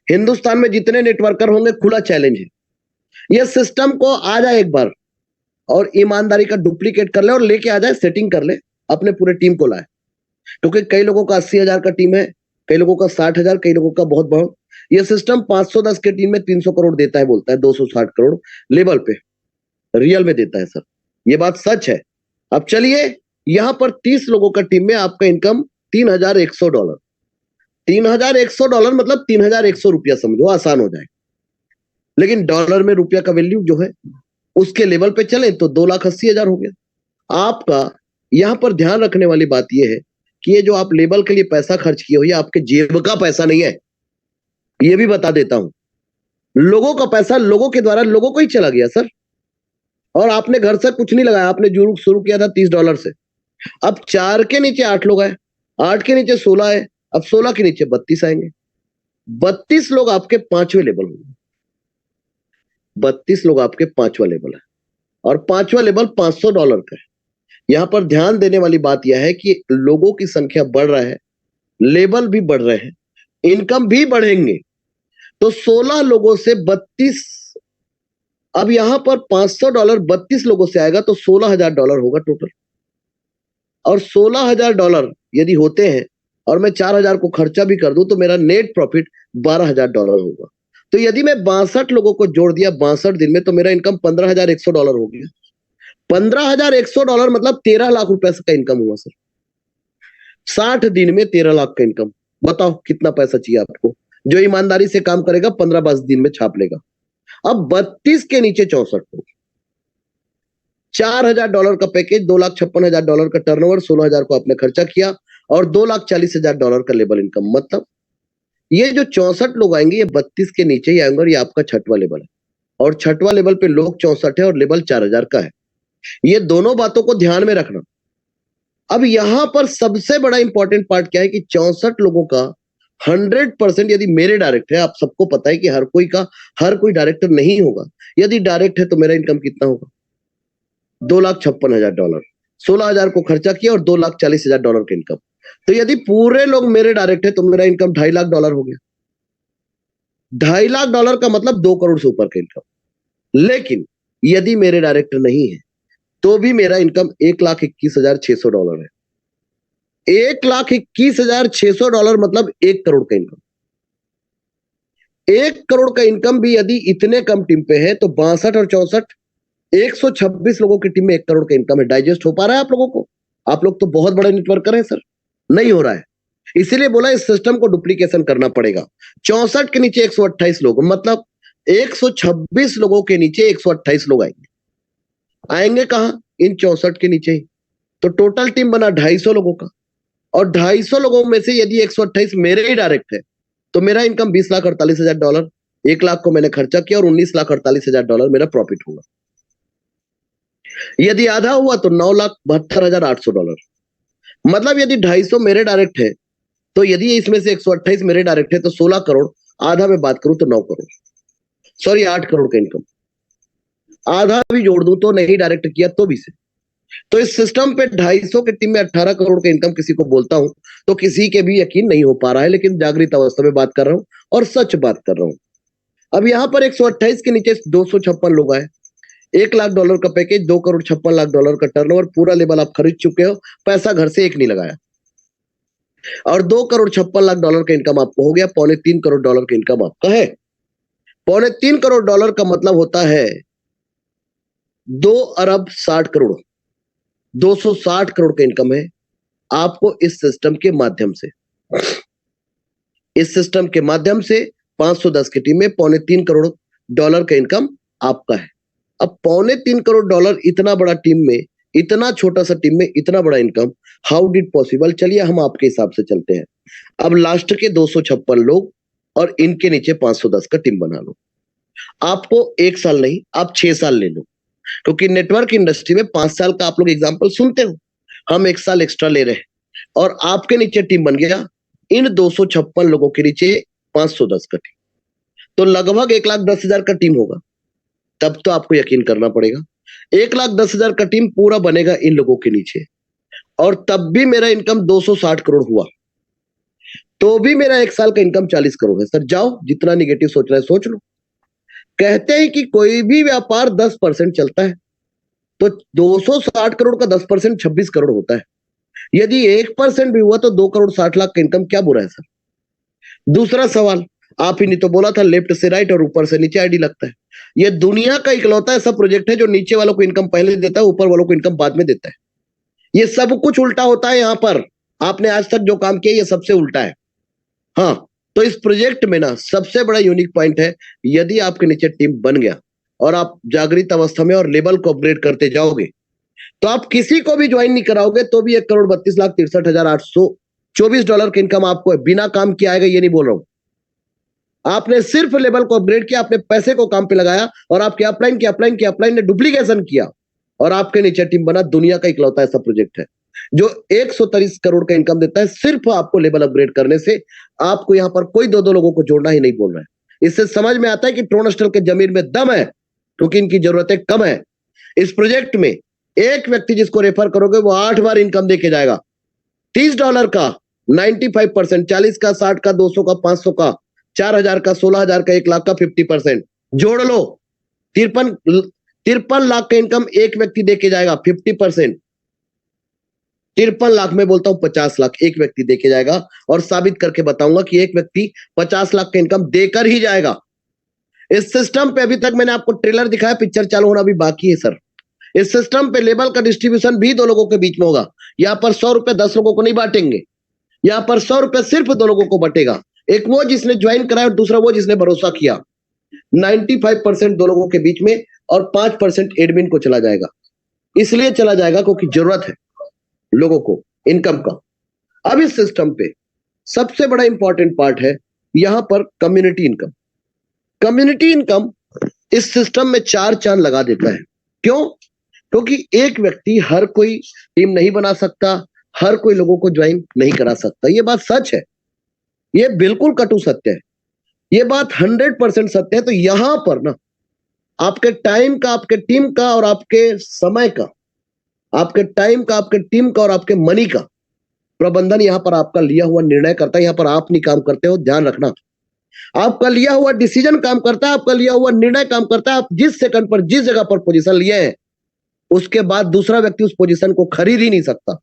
हिंदुस्तान में जितने नेटवर्कर होंगे खुला चैलेंज है, ये सिस्टम को आ जाए एक बार और ईमानदारी का डुप्लीकेट कर ले और लेके आ जाए, सेटिंग कर ले, अपने पूरे टीम को लाए। क्योंकि कई लोगों का 80,000 का टीम है, कई लोगों का 60,000, कई लोगों का बहुत बहुत। ये सिस्टम 510 के टीम में 300 करोड़ देता है, बोलता है 260 करोड़ लेवल पे, रियल में देता है सर, ये बात सच है। अब चलिए, यहां पर 30 लोगों का टीम में आपका इनकम $3,100। $3,100 मतलब 3,100 रुपया, समझो आसान हो जाए। लेकिन डॉलर में रुपया का वैल्यू जो है उसके लेवल पे चले तो 2,80,000 हो गया। आपका यहां पर ध्यान रखने वाली बात यह है कि ये जो आप लेबल के लिए पैसा खर्च किए हो, ये आपके जेब का पैसा नहीं है, ये भी बता देता हूं। लोगों का पैसा लोगों के द्वारा लोगों को ही चला गया सर। और आपने घर से कुछ नहीं लगाया, आपने शुरू किया था $30 से। अब 4 के नीचे 8 लोग आए, 8 के नीचे 16 है, अब 16 के नीचे 32 आएंगे। 32 लोग आपके 5वें लेवल होंगे। 32 लोग आपके 5वां लेवल है, और 5वां लेवल $500 का है। यहां पर ध्यान देने वाली बात यह है कि लोगों की संख्या बढ़ रहा है, लेवल भी बढ़ रहे हैं, इनकम भी बढ़ेंगे। तो 16 लोगों से 32, अब यहां पर $500 32 लोगों से आएगा तो $16,000 होगा टोटल। और $16,000 यदि होते हैं और मैं 4,000 को खर्चा भी कर दूं तो मेरा नेट प्रॉफिट $12,000 होगा। तो यदि मैं 62 लोगों को जोड़ दिया 62 दिन में, तो मेरा इनकम $15,100 हो गया। $15,100 मतलब 13 लाख रुपए का इनकम हुआ सर। 60 दिन में 13 लाख का इनकम। बताओ कितना पैसा चाहिए आपको? जो ईमानदारी से काम करेगा 15-20 दिन में छाप लेगा। अब 32 के नीचे 64 लोग, $4,000 का पैकेज, $2,56,000 का टर्नओवर, 16,000 को आपने खर्चा किया और $2,40,000 का लेवल इनकम। मतलब ये जो 64 लोग आएंगे ये 32 के नीचे ही आएंगे और ये आपका 6वां लेवल है। और 6वां लेवल पे लोग 64 है और लेवल 4,000 का है। ये दोनों बातों को ध्यान में रखना। अब यहां पर सबसे बड़ा इंपॉर्टेंट पार्ट क्या है कि 64 लोगों का 100% यदि मेरे डायरेक्ट है, आप सबको पता है कि हर कोई डायरेक्टर नहीं होगा। यदि डायरेक्ट है तो मेरा इनकम कितना होगा? $2,56,000। 16,000 को खर्चा किया और $2,40,000 का इनकम। तो यदि पूरे लोग मेरे डायरेक्ट है तो मेरा इनकम $2.5 लाख हो गया। $2.5 लाख का मतलब 2 करोड़ से ऊपर का इनकम। लेकिन यदि मेरे डायरेक्टर नहीं है तो भी मेरा इनकम $1,21,600 है। $1,21,600 मतलब 1 करोड़ का इनकम। 1 करोड़ का इनकम भी यदि इतने कम टीम पे है तो 62 और 64, 126 लोगों की टीम में 1 करोड़ का इनकम है। डाइजेस्ट हो पा रहा है आप लोगों को? आप लोग तो बहुत बड़े नेटवर्कर हैं सर। नहीं हो रहा है, इसीलिए बोला इस सिस्टम को डुप्लीकेशन करना पड़ेगा। 64 के नीचे 128 लोग, मतलब 126 लोगों के नीचे 128 लोग आएंगे कहां? इन 64 के नीचे ही। तो टोटल टीम बना 250 लोगों का, और 250 लोगों में से यदि 128 मेरे ही डायरेक्ट है तो मेरा इनकम $20,48,000। 1 लाख को मैंने खर्चा किया और $19,48,000 मेरा प्रॉफिट होगा। यदि आधा हुआ तो $9,72,800। मतलब यदि 250 मेरे डायरेक्ट है तो यदि इसमें से 128 मेरे डायरेक्ट है तो 16 करोड़, आधा में बात करूं तो 9 करोड़, सॉरी 8 करोड़ का इनकम। आधा भी जोड़ दूं तो नहीं डायरेक्ट किया तो भी से। तो इस सिस्टम पे 250 की टीम में 18 करोड़ का इनकम किसी को बोलता हूं तो किसी के भी यकीन नहीं हो पा रहा है, लेकिन जागृत अवस्था में बात कर रहा हूं और सच बात कर रहा हूं। अब यहां पर 128 के नीचे 256 लोग आए, $1 लाख का पैकेज, $2,56,00,000 का टर्नओवर, पूरा लेवल आप खरीद चुके हो, पैसा घर से एक नहीं लगाया, और $2,56,00,000 का इनकम आपको हो गया। $2.25 करोड़ का इनकम आपका है। $2.25 करोड़ का मतलब होता है 2,60,00,000,000, 260 करोड़ का इनकम है आपको इस सिस्टम के माध्यम से। इस सिस्टम के माध्यम से 510 की टीम में $3.25 करोड़ का इनकम आपका है। अब $3.25 करोड़ इतना बड़ा टीम में, इतना छोटा सा टीम में इतना बड़ा इनकम, हाउ डिड पॉसिबल? चलिए हम आपके हिसाब से चलते हैं। अब लास्ट के 256 लोग और इनके नीचे 510 का टीम बना लो। आपको 1 साल नहीं, आप 6 साल ले लो, क्योंकि नेटवर्क इंडस्ट्री में 5 साल का आप लोग एग्जाम्पल सुनते हो। हम 1 साल एक्स्ट्रा ले रहे हैं और आपके नीचे टीम बन गया इन 256 लोगों के नीचे 510 का टीम, तो लगभग 1,10,000 का टीम होगा। तब तो आपको यकीन करना पड़ेगा 1,10,000 का टीम पूरा बनेगा इन लोगों के नीचे, और तब भी मेरा इनकम 260 करोड़ हुआ, तो भी मेरा 1 साल का इनकम 40 करोड़ है। सर जाओ, जितना निगेटिव सोच रहा है सोच लो। कहते हैं कि कोई भी व्यापार 10% चलता है, तो 260 करोड़ का 10% 26 करोड़ होता है। यदि 1% भी हुआ तो 2,60,00,000 का इनकम क्या बुरा है सर? दूसरा सवाल, आप ही ने तो बोला था लेफ्ट से राइट और ऊपर से नीचे आईडी लगता है। ये दुनिया का इकलौता ऐसा प्रोजेक्ट है जो नीचे वालों को इनकम पहले देता है, ऊपर वालों को इनकम बाद में देता है। ये सब कुछ उल्टा होता है यहाँ पर। आपने आज तक जो काम किया ये सबसे उल्टा है। हाँ, तो इस प्रोजेक्ट में ना सबसे बड़ा यूनिक पॉइंट है, यदि आपके नीचे टीम बन गया और आप जागृत अवस्था में और लेवल को अपग्रेड करते जाओगे, तो आप किसी को भी ज्वाइन नहीं कराओगे तो भी 1,32,63,824 की इनकम आपको है, बिना काम किए आएगा, ये नहीं बोल रहा हूं। आपने सिर्फ लेवल को अपग्रेड किया, अपने पैसे को काम पे लगाया और आपके अपलाइन ने डुप्लीकेशन किया और आपके नीचे टीम बना। दुनिया का इकलौता ऐसा प्रोजेक्ट है जो 130 करोड़ का इनकम देता है सिर्फ आपको लेवल अपग्रेड करने से। आपको यहां पर कोई दो लोगों को जोड़ना ही नहीं बोल रहा है। इससे समझ में आता है कि ट्रोनस्टल के जमीन में दम है, क्योंकि इनकी जरूरतें कम है। इस प्रोजेक्ट में एक व्यक्ति जिसको रेफर करोगे वो 8 बार इनकम देके जाएगा। $30 का 95%, 40 का, 60 का, 200 का, 500 का, 4,000 का, 16,000 का, 1 लाख का 50% जोड़ लो। 53 लाख का इनकम एक व्यक्ति देके जाएगा। 50%, 53 लाख में बोलता हूं 50 लाख एक व्यक्ति देके जाएगा और साबित करके बताऊंगा कि एक व्यक्ति 50 लाख का इनकम देकर ही जाएगा। इस सिस्टम पे अभी तक मैंने आपको ट्रेलर दिखाया, पिक्चर चालू होना अभी बाकी है सर। इस सिस्टम पे लेवल का डिस्ट्रीब्यूशन भी 2 लोगों के बीच में होगा। यहाँ पर 100 रुपए 10 लोगों को नहीं बांटेंगे, यहाँ पर 100 रुपए सिर्फ 2 लोगों को बटेगा। एक वो जिसने ज्वाइन कराया और दूसरा वो जिसने भरोसा किया। 95% 2 लोगों के बीच में और 5% एडमिन को चला जाएगा। इसलिए चला जाएगा क्योंकि जरूरत है लोगों को इनकम का। अब इस सिस्टम पे सबसे बड़ा इंपॉर्टेंट पार्ट है यहां पर कम्युनिटी इनकम। कम्युनिटी इनकम इस सिस्टम में 4 चांद लगा देता है। क्यों? क्योंकि एक व्यक्ति हर कोई टीम नहीं बना सकता, हर कोई लोगों को ज्वाइन नहीं करा सकता। ये बात सच है, ये बिल्कुल कटु सत्य है, ये बात 100% सत्य है। तो यहां पर ना आपके टाइम का, आपके टीम का और आपके समय का, आपके टाइम का, आपके टीम का और आपके मनी का प्रबंधन यहां पर आपका लिया हुआ निर्णय करता है। यहां पर आप नहीं काम करते हो, ध्यान रखना। आपका लिया हुआ डिसीजन काम करता है, आपका लिया हुआ निर्णय काम करता है। आप जिस सेकंड पर जिस जगह पर पोजीशन लिए हैं उसके बाद दूसरा व्यक्ति उस पोजीशन को खरीद ही नहीं सकता।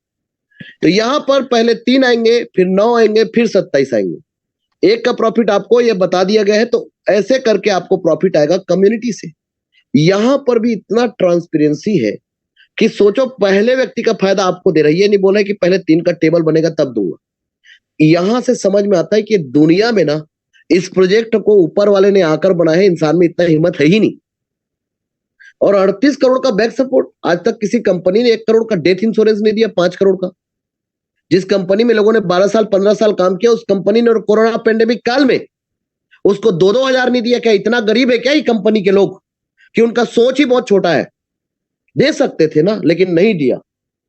तो यहां पर पहले 3 आएंगे, फिर 9 आएंगे, फिर 27 आएंगे। एक का प्रॉफिट आपको यह बता दिया गया है, तो ऐसे करके आपको प्रॉफिट आएगा कम्युनिटी से। यहां पर भी इतना ट्रांसपेरेंसी है कि सोचो, पहले व्यक्ति का फायदा आपको दे रही है, नहीं बोल रहा है कि पहले 3 का टेबल बनेगा तब दूंगा। यहां से समझ में आता है कि दुनिया में ना इस प्रोजेक्ट को ऊपर वाले ने आकर बनाया है, इंसान में इतना हिम्मत है ही नहीं। और 38 करोड़ का बैक सपोर्ट, आज तक किसी कंपनी ने 1 करोड़ का डेथ इंश्योरेंस नहीं दिया, 5 करोड़ का। जिस कंपनी में लोगों ने 12 साल 15 साल काम किया, उस कंपनी ने कोरोना पेंडेमिक काल में उसको 2-2 हजार नहीं दिया। क्या इतना गरीब है क्या ये कंपनी के लोग कि उनका सोच ही बहुत छोटा है? दे सकते थे ना, लेकिन नहीं दिया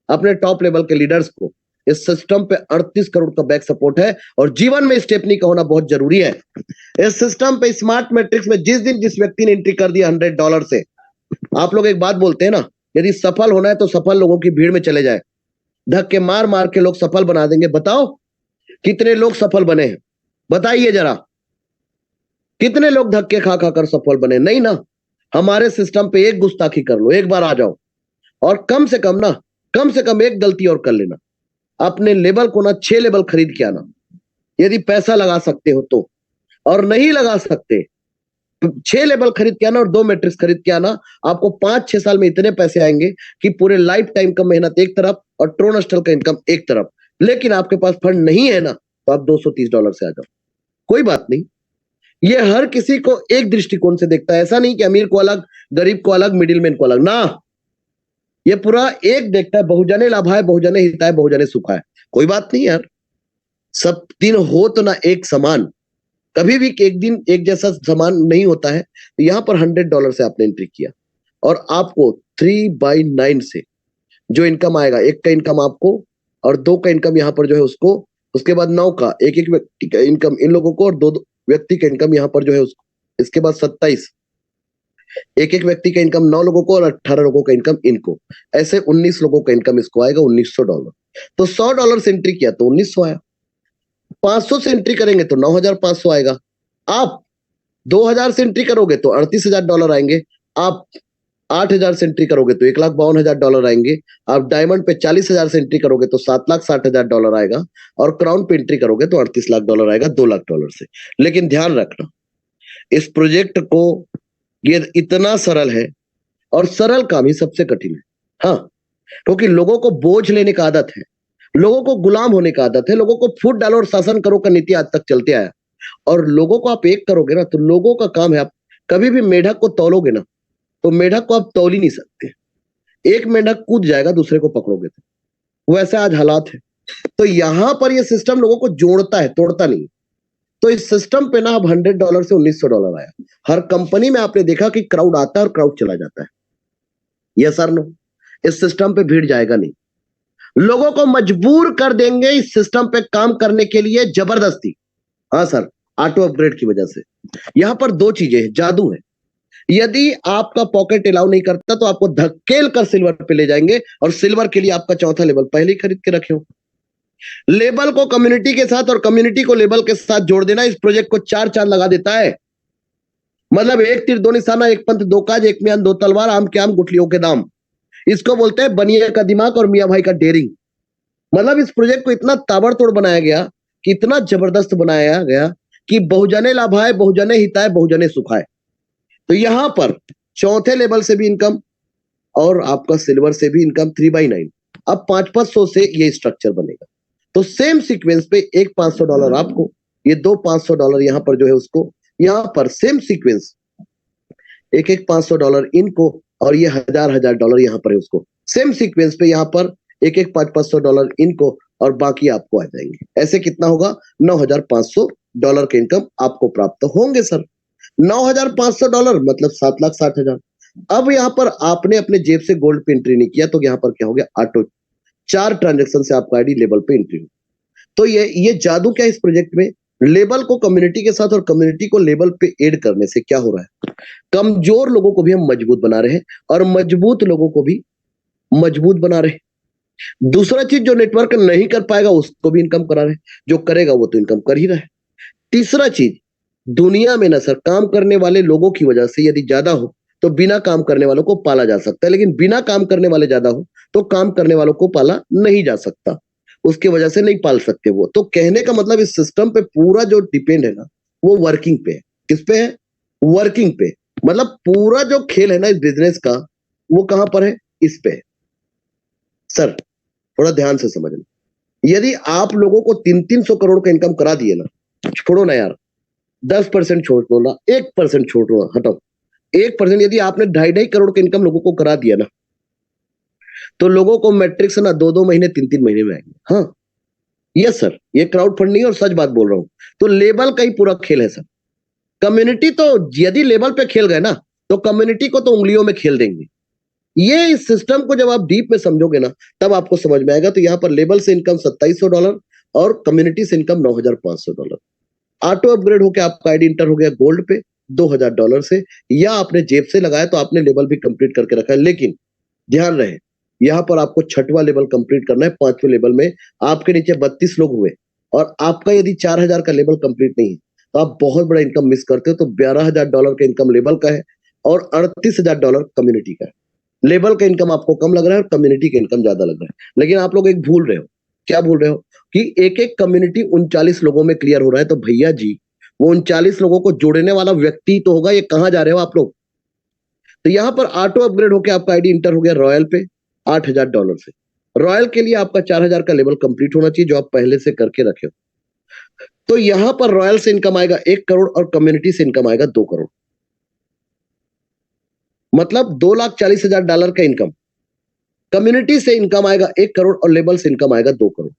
अपने टॉप लेवल के लीडर्स को। इस सिस्टम पे 38 करोड़ का बैक सपोर्ट है और जीवन में स्टेपनी का होना बहुत जरूरी है। इस सिस्टम पे स्मार्ट मैट्रिक्स में जिस दिन जिस व्यक्ति ने एंट्री कर दिया $100 से, आप लोग एक बात बोलते हैं ना, यदि सफल होना है तो सफल लोगों की भीड़ में चले जाए। धक्के मार मार के लोग सफल बना देंगे। बताओ कितने लोग सफल बने हैं, बताइए जरा, कितने लोग धक्के खा खा कर सफल बने? नहीं ना। हमारे सिस्टम पे एक गुस्ताखी कर लो, एक बार आ जाओ और कम से कम ना, कम से कम एक गलती और कर लेना। अपने लेवल को ना 6 लेवल खरीद के आना, यदि पैसा लगा सकते हो तो। और नहीं लगा सकते तो 6 लेवल खरीद के आना और 2 मैट्रिक्स खरीद के आना। आपको 5-6 साल में इतने पैसे आएंगे कि पूरे लाइफ टाइम का मेहनत एक तरफ और ट्रोनस्टल का इनकम एक तरफ। लेकिन आपके पास फंड नहीं है ना, तो आप $230 से आ जाओ, कोई बात नहीं। ये हर किसी को एक दृष्टिकोण से देखता है, ऐसा नहीं कि अमीर को अलग, गरीब को अलग, मिडिलमैन को अलग ना। ये पूरा एक देखता है, बहुजने लाभाय बहुजने हिताय बहुजने सुखाय। कोई बात नहीं यार, सब दिन हो तो ना एक समान, कभी भी एक दिन एक जैसा समान नहीं होता है। तो यहां पर $100 से आपने एंट्री किया और आपको 3/9 से जो इनकम आएगा, 1 का इनकम आपको और 2 का इनकम यहां पर जो है उसको, उसके बाद 9 का एक एक व्यक्ति का इनकम इन लोगों को और 2 व्यक्ति का इनकम यहां पर जो है उसको, इसके बाद 27 एक एक व्यक्ति का इनकम 9 लोगों को और 18 लोगों का इनकम इनको, ऐसे 19 लोगों का इनकम इसको आएगा $1900। तो $100 से एंट्री किया तो 1900 आया। 500 से एंट्री करेंगे तो 9,500 आएगा। आप 2000 से एंट्री करोगे तो $38,000 आएंगे। आप 8,000 से एंट्री करोगे तो $1,52,000 आएंगे। आप डायमंड पे 40,000 से एंट्री करोगे तो $7,60,000 आएगा, और क्राउन पे एंट्री करोगे तो $38 लाख आएगा, $2 लाख से। लेकिन ध्यान रखना, इस प्रोजेक्ट को, ये इतना सरल है, और सरल काम ही सबसे कठिन है। हाँ, क्योंकि लोगों को बोझ लेने का आदत है, लोगों को गुलाम होने का आदत है, लोगों को फूट डालो और शासन करो का नीति आज तक चलते आया। और लोगों को आप एक करोगे ना, तो लोगों का काम है, आप कभी भी मेढक को तौलोगे ना, तो मेढक को आप तौल ही नहीं सकते। एक मेढक कूद जाएगा, दूसरे को पकड़ोगे तो। वैसे आज हालात है। तो यहां पर ये सिस्टम लोगों को जोड़ता है, तोड़ता नहीं। तो इस सिस्टम पे ना अब $100 से $1,900 आया। हर कंपनी में आपने देखा कि क्राउड आता है और क्राउड चला जाता है। यस सर, नो, इस सिस्टम पे भीड़ जाएगा नहीं। लोगों को मजबूर कर देंगे इस सिस्टम पे काम करने के लिए, जबरदस्ती। हाँ सर, ऑटो अपग्रेड की वजह से। यहां पर दो चीजें हैं, जादू है। यदि आपका पॉकेट अलाउ नहीं करता तो आपको धकेल कर सिल्वर पे ले जाएंगे, और सिल्वर के लिए आपका चौथा लेवल पहले ही खरीद के रखे हो। लेबल को कम्युनिटी के साथ और कम्युनिटी को लेबल के साथ जोड़ देना इस प्रोजेक्ट को 4 चांद लगा देता है। मतलब एक तीर दो निशाना, एक पंथ दो काज, एक म्यान दो तलवार, आम के आम गुठलियों के दाम। इसको बोलते हैं बनिए का दिमाग और मियां भाई का डेयरिंग। मतलब इस प्रोजेक्ट को इतना ताबड़तोड़ बनाया गया, कि इतना जबरदस्त बनाया गया कि बहुजने लाभाए, बहुजने हिताए, बहुजने सुखाए। तो यहां पर चौथे लेवल से भी इनकम और आपका सिल्वर से भी इनकम 3/9। अब 500 से ये स्ट्रक्चर बनेगा। तो सेम सीक्वेंस पे एक $500 आपको, ये दो $500 यहां पर जो है उसको, यहां पर सेम सीक्वेंस एक एक $500 इनको, और ये $1,000 यहां पर है उसको। सेम सीक्वेंस पे यहां पर एक एक $500 इनको, और बाकी आपको आ जाएंगे। ऐसे कितना होगा? $9,500 के इनकम आपको प्राप्त होंगे सर। $9,500 मतलब $7,60,000। अब यहां पर आपने अपने जेब से गोल्ड पे एंट्री नहीं किया, तो यहां पर क्या हो गया? ऑटो 4 ट्रांजेक्शन से आपका आईडी लेवल पे एंट्री हो। तो ये जादू क्या है इस प्रोजेक्ट में? लेबल को कम्युनिटी के साथ और कम्युनिटी को लेबल पे ऐड करने से क्या हो रहा है? कमजोर लोगों को भी हम मजबूत बना रहे हैं, और मजबूत लोगों को भी मजबूत बना रहे हैं। दूसरा चीज, जो नेटवर्क नहीं कर पाएगा उसको भी इनकम करा रहे हैं, जो करेगा वो तो इनकम कर ही रहा है। तीसरा चीज, दुनिया में ना सर, काम करने वाले लोगों की वजह से यदि ज्यादा हो तो बिना काम करने वालों को पाला जा सकता है, लेकिन बिना काम करने वाले ज्यादा हो तो काम करने वालों को पाला नहीं जा सकता। उसकी वजह से नहीं पाल सकते वो। तो कहने का मतलब इस सिस्टम पे पूरा जो डिपेंड है ना, वो वर्किंग पे है। किस पे है? वर्किंग पे। मतलब पूरा जो खेल है ना इस बिजनेस का, वो कहां पर है? इस पे है सर। थोड़ा ध्यान से समझना। यदि आप लोगों को 300-300 करोड़ का इनकम करा दिए ना, छोड़ो ना यार, 10% छोड़ दो ना, 1% छोड़ दो, हटाओ 1%, यदि आपने 2.5-2.5 करोड़ का इनकम लोगों को करा दिया ना, तो लोगों को मैट्रिक्स ना 2-2 महीने 3-3 महीने में आएंगे। हाँ, यस सर, ये क्राउड फंडिंग और सच बात बोल रहा हूं। तो लेवल का ही पूरा खेल है सर। कम्युनिटी तो यदि लेवल पे खेल गए ना, तो कम्युनिटी को तो उंगलियों में खेल देंगे। ये इस सिस्टम को जब आप डीप में समझोगे ना, तब आपको समझ में आएगा। तो यहाँ पर लेवल से इनकम $2,700 और कम्युनिटी से इनकम $9,500। ऑटो अपग्रेड होकर आपका आईडी इंटर हो गया गोल्ड पे $2,000 से, या आपने जेब से लगाया तो आपने लेवल भी कंप्लीट करके रखा है। लेकिन ध्यान रहे, यहां पर आपको 6वां लेवल कंप्लीट करना है। 5वें लेवल में आपके नीचे 32 लोग हुए, और आपका यदि 4,000 का लेवल कंप्लीट नहीं है, तो आप बहुत बड़ा इनकम मिस करते हो। तो $12,000 का इनकम लेवल का है, और $38,000 कम्युनिटी का है। लेवल का इनकम आपको कम लग रहा है और कम्युनिटी का इनकम ज्यादा लग रहा है। लेकिन आप लोग एक भूल रहे हो। क्या भूल रहे हो? कि एक एक कम्युनिटी 39 लोगों में क्लियर हो रहा है। तो भैया जी, वो 39 लोगों को जोड़ने वाला व्यक्ति तो होगा। ये कहां जा रहे हो आप लोग? तो यहां पर ऑटो अपग्रेड होकर आपका आईडी इंटर हो गया रॉयल पे $8,000 से। रॉयल के लिए आपका 4,000 का लेवल कंप्लीट होना चाहिए, जो आप पहले से करके रखे हो। तो यहां पर रॉयल से इनकम आएगा 1 करोड़ और कम्युनिटी से इनकम आएगा 2 करोड़। मतलब $2,40,000 का इनकम। कम्युनिटी से इनकम आएगा 1 करोड़ और लेबल से इनकम आएगा 2 करोड़।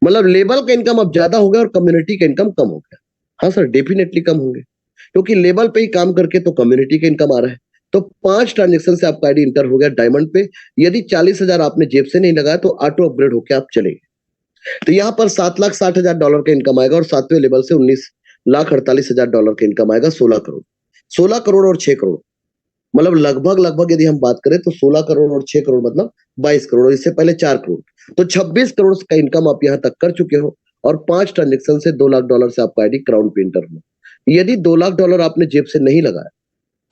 मतलब लेबल का इनकम अब ज्यादा हो गया और कम्युनिटी का इनकम कम हो गया। हाँ सर, डेफिनेटली कम होंगे, क्योंकि लेबल पे ही काम करके तो कम्युनिटी का इनकम आ रहा है। तो 5 ट्रांजेक्शन से आपका आईडी इंटर हो गया डायमंड पे। यदि 40,000 आपने जेब से नहीं लगाया, तो ऑटो अपग्रेड होकर आप चले गए। तो यहाँ पर $7,60,000 का इनकम आएगा, और 7वें लेवल से $19,48,000 का इनकम आएगा। 16 करोड़। 16 करोड़ और 6 करोड़, मतलब लगभग यदि हम बात करें तो 16 करोड़ और 6 करोड़ मतलब 22 करोड़। इससे पहले 4 करोड़, तो 26 करोड़ का इनकम आप यहां तक कर चुके हो। और 5 ट्रांजेक्शन से $2 लाख से आपका आईडी क्राउन पे एंटर हो। यदि $2 लाख आपने जेब से नहीं लगाया,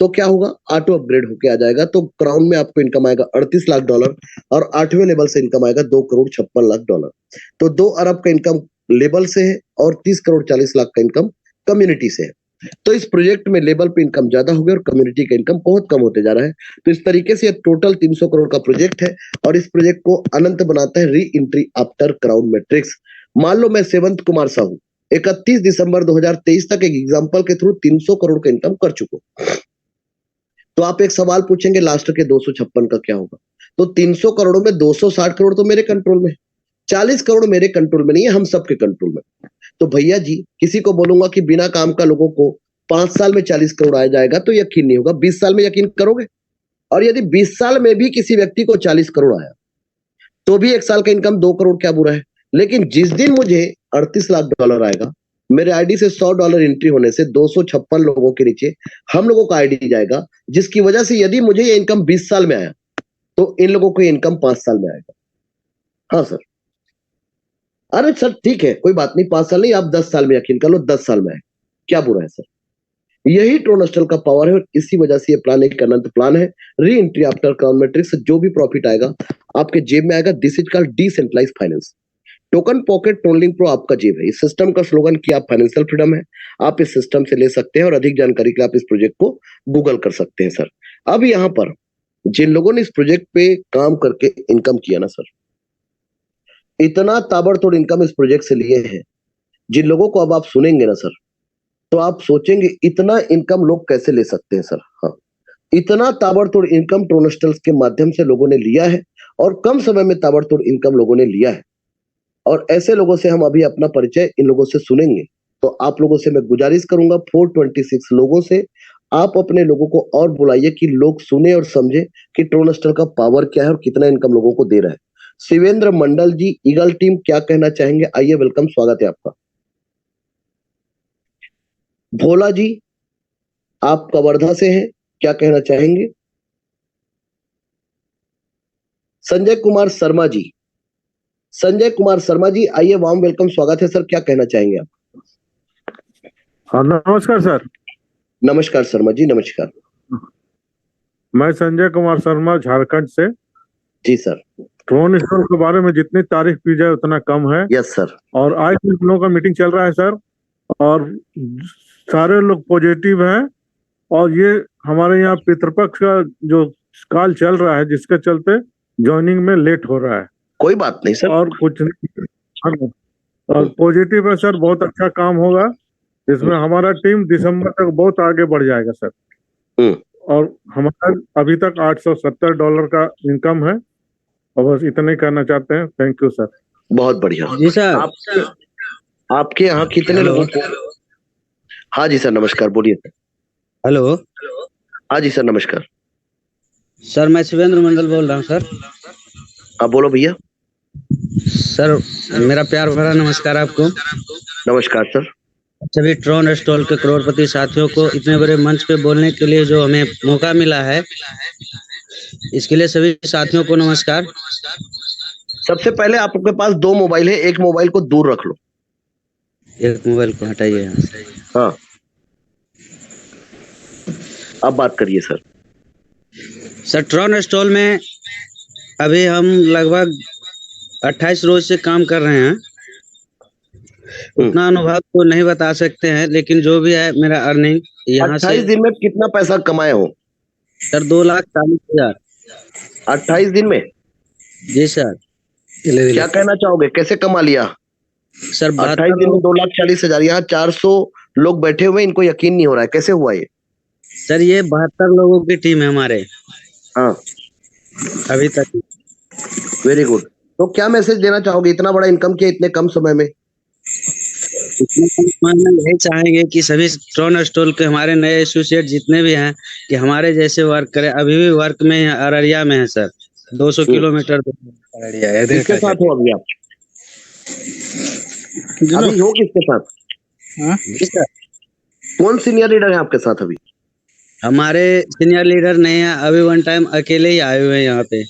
तो क्या होगा, ऑटो अपग्रेड होके आ जाएगा। तो क्राउन में आपको इनकम आएगा $38 लाख और 8वें लेवल से इनकम आएगा $2,56,00,000। तो 2 अरब का इनकम लेवल से है और 30,40,00,000 का इनकम कम्युनिटी से है। तो इस प्रोजेक्ट में लेवल पे इनकम ज्यादा हो गया और कम्युनिटी का इनकम बहुत कम होते जा रहा है। तो इस तरीके से टोटल 300 करोड़ का प्रोजेक्ट है और इस प्रोजेक्ट को अनंत बनाता है re entry after crown matrix. मान लो मैं सेवंत कुमार साहू 31 दिसंबर 2023 तक एक एग्जांपल के थ्रू 300 करोड़ का इनकम कर चुका हूं। तो आप एक सवाल पूछेंगे लास्ट के 256 का क्या होगा, तो 300 करोड़ में 260 करोड़ तो मेरे कंट्रोल में, 40 करोड़ मेरे कंट्रोल में नहीं है, हम सबके कंट्रोल में। तो भैया जी किसी को बोलूंगा कि बिना काम का लोगों को 5 साल में 40 करोड़ आ जाएगा तो यकीन नहीं होगा। 20 साल में यकीन करोगे? और यदि 20 साल में भी किसी व्यक्ति को 40 करोड़ आया तो भी 1 साल का इनकम 2 करोड़ क्या बुरा है। लेकिन जिस दिन मुझे $38 लाख आएगा, मेरे आईडी से $100 एंट्री होने से 256 लोगों के नीचे हम लोगों का आईडी जाएगा, जिसकी वजह से यदि मुझे ये इनकम 20 साल में आया तो इन लोगों को इनकम 5 साल में आएगा। हाँ सर, अरे सर ठीक है, कोई बात नहीं, 5 साल नहीं, आप 10 साल में यकीन कर लो, 10 साल में आए, क्या बुरा है सर। यही ट्रोनस्टल का पावर है और इसी वजह से ये प्लान एक अनंत प्लान है। Re entry after crown matrix, जो भी प्रॉफिट आएगा आपके जेब में आएगा। This is called decentralised finance. Token pocket टोनलिंग प्रो आपका जेब है। इस सिस्टम का स्लोगन कि आप फाइनेंशियल फ्रीडम है, आप इस सिस्टम से ले सकते हैं और अधिक जानकारी के लिए आप इस प्रोजेक्ट को गूगल कर सकते हैं सर। अब यहाँ पर जिन लोगों ने इस प्रोजेक्ट पे काम करके इनकम किया ना सर, इतना ताबड़तोड़ इनकम इस प्रोजेक्ट से लिए हैं, जिन लोगों को अब आप सुनेंगे ना सर तो आप सोचेंगे इतना इनकम लोग कैसे ले सकते हैं सर। हाँ, इतना ताबड़तोड़ इनकम ट्रोनस्टल्स के माध्यम से लोगों ने लिया है और कम समय में ताबड़तोड़ इनकम लोगों ने लिया है। और ऐसे लोगों से हम अभी अपना परिचय इन लोगों से सुनेंगे। तो आप लोगों से मैं गुजारिश करूंगा 426 लोगों से आप अपने लोगों को और बुलाइए कि लोग सुने और समझे कि ट्रोनस्टल का पावर क्या है और कितना इनकम लोगों को दे रहा है। शिवेंद्र मंडल जी, ईगल टीम, क्या कहना चाहेंगे? आइए, वेलकम, स्वागत है आपका। भोला जी, आप कवर्धा से हैं, क्या कहना चाहेंगे? संजय कुमार शर्मा जी, संजय कुमार शर्मा जी, आइए, वार्म वेलकम, स्वागत है सर, क्या कहना चाहेंगे आप? हाँ, नमस्कार सर। नमस्कार शर्मा जी, नमस्कार। मैं संजय कुमार शर्मा, झारखंड से। जी सर। ट्रोनस्टल के बारे में जितनी तारीफ की जाए उतना कम है। Yes sir. और आज कुछ लोगों का मीटिंग चल रहा है सर, और सारे लोग पॉजिटिव हैं। और ये हमारे यहाँ पितृपक्ष का जो काल चल रहा है, जिसके चलते ज्वाइनिंग में लेट हो रहा है। कोई बात नहीं सर। और कुछ नहीं, और पॉजिटिव है सर, बहुत अच्छा काम होगा। इसमें हमारा टीम दिसंबर तक बहुत आगे बढ़ जाएगा सर। और हमारा अभी तक $870 का इनकम है। और बस इतना ही करना चाहते हैं। Thank you sir. बहुत बढ़िया जी सर। आपके यहाँ कितने लोगों को? हाँ जी सर, नमस्कार, बोलिए। हेलो। हाँ जी सर, नमस्कार सर, मैं शिवेंद्र मंडल बोल रहा हूँ सर। आप बोलो भैया। सर, मेरा प्यार भरा नमस्कार आपको। नमस्कार सर। सभी ट्रोनस्टल के करोड़पति साथियों को इतने बड़े मंच पे बोलने के लिए जो हमें मौका मिला है, इसके लिए सभी साथियों को नमस्कार। सबसे पहले आपके पास 2 मोबाइल है, एक मोबाइल को दूर रख लो। एक मोबाइल को हटाइए यहाँ से। हाँ, अब बात करिए सर। सर, ट्रोनस्टल में अभी हम लगभग 28 रोज से काम कर रहे हैं। उतना अनुभव तो नहीं बता सकते हैं, लेकिन जो भी है मेरा अर्निंग यहाँ से। 28 दिन में कितना पैसा कमाए हो? सर, 2,40,000। 28 दिन में? जी सर। क्या कहना चाहोगे, कैसे कमा लिया सर? 28 दिन में 2,40,000। यहाँ 400 लोग बैठे हुए, इनको यकीन नहीं हो रहा है, कैसे हुआ ये? सर, ये 72 लोगों की टीम है हमारे। हाँ, अभी तक। Very good. तो क्या मैसेज देना चाहोगे, इतना बड़ा इनकम किया इतने कम समय में? यही चाहेंगे कि सभी ट्रोनस्टल के हमारे नए एसोसिएट जितने भी हैं कि हमारे जैसे वर्क करें। अभी भी वर्क में अररिया में है सर, 200 किलोमीटर अररिया है। किसके साथ हो अभी आप? अभी हो किसके साथ? जी सर। कौन सीनियर लीडर है आपके साथ अभी? हमारे सीनियर लीडर नहीं है अभी, वन टाइम अकेले ही आए हुए हैं यहाँ पे।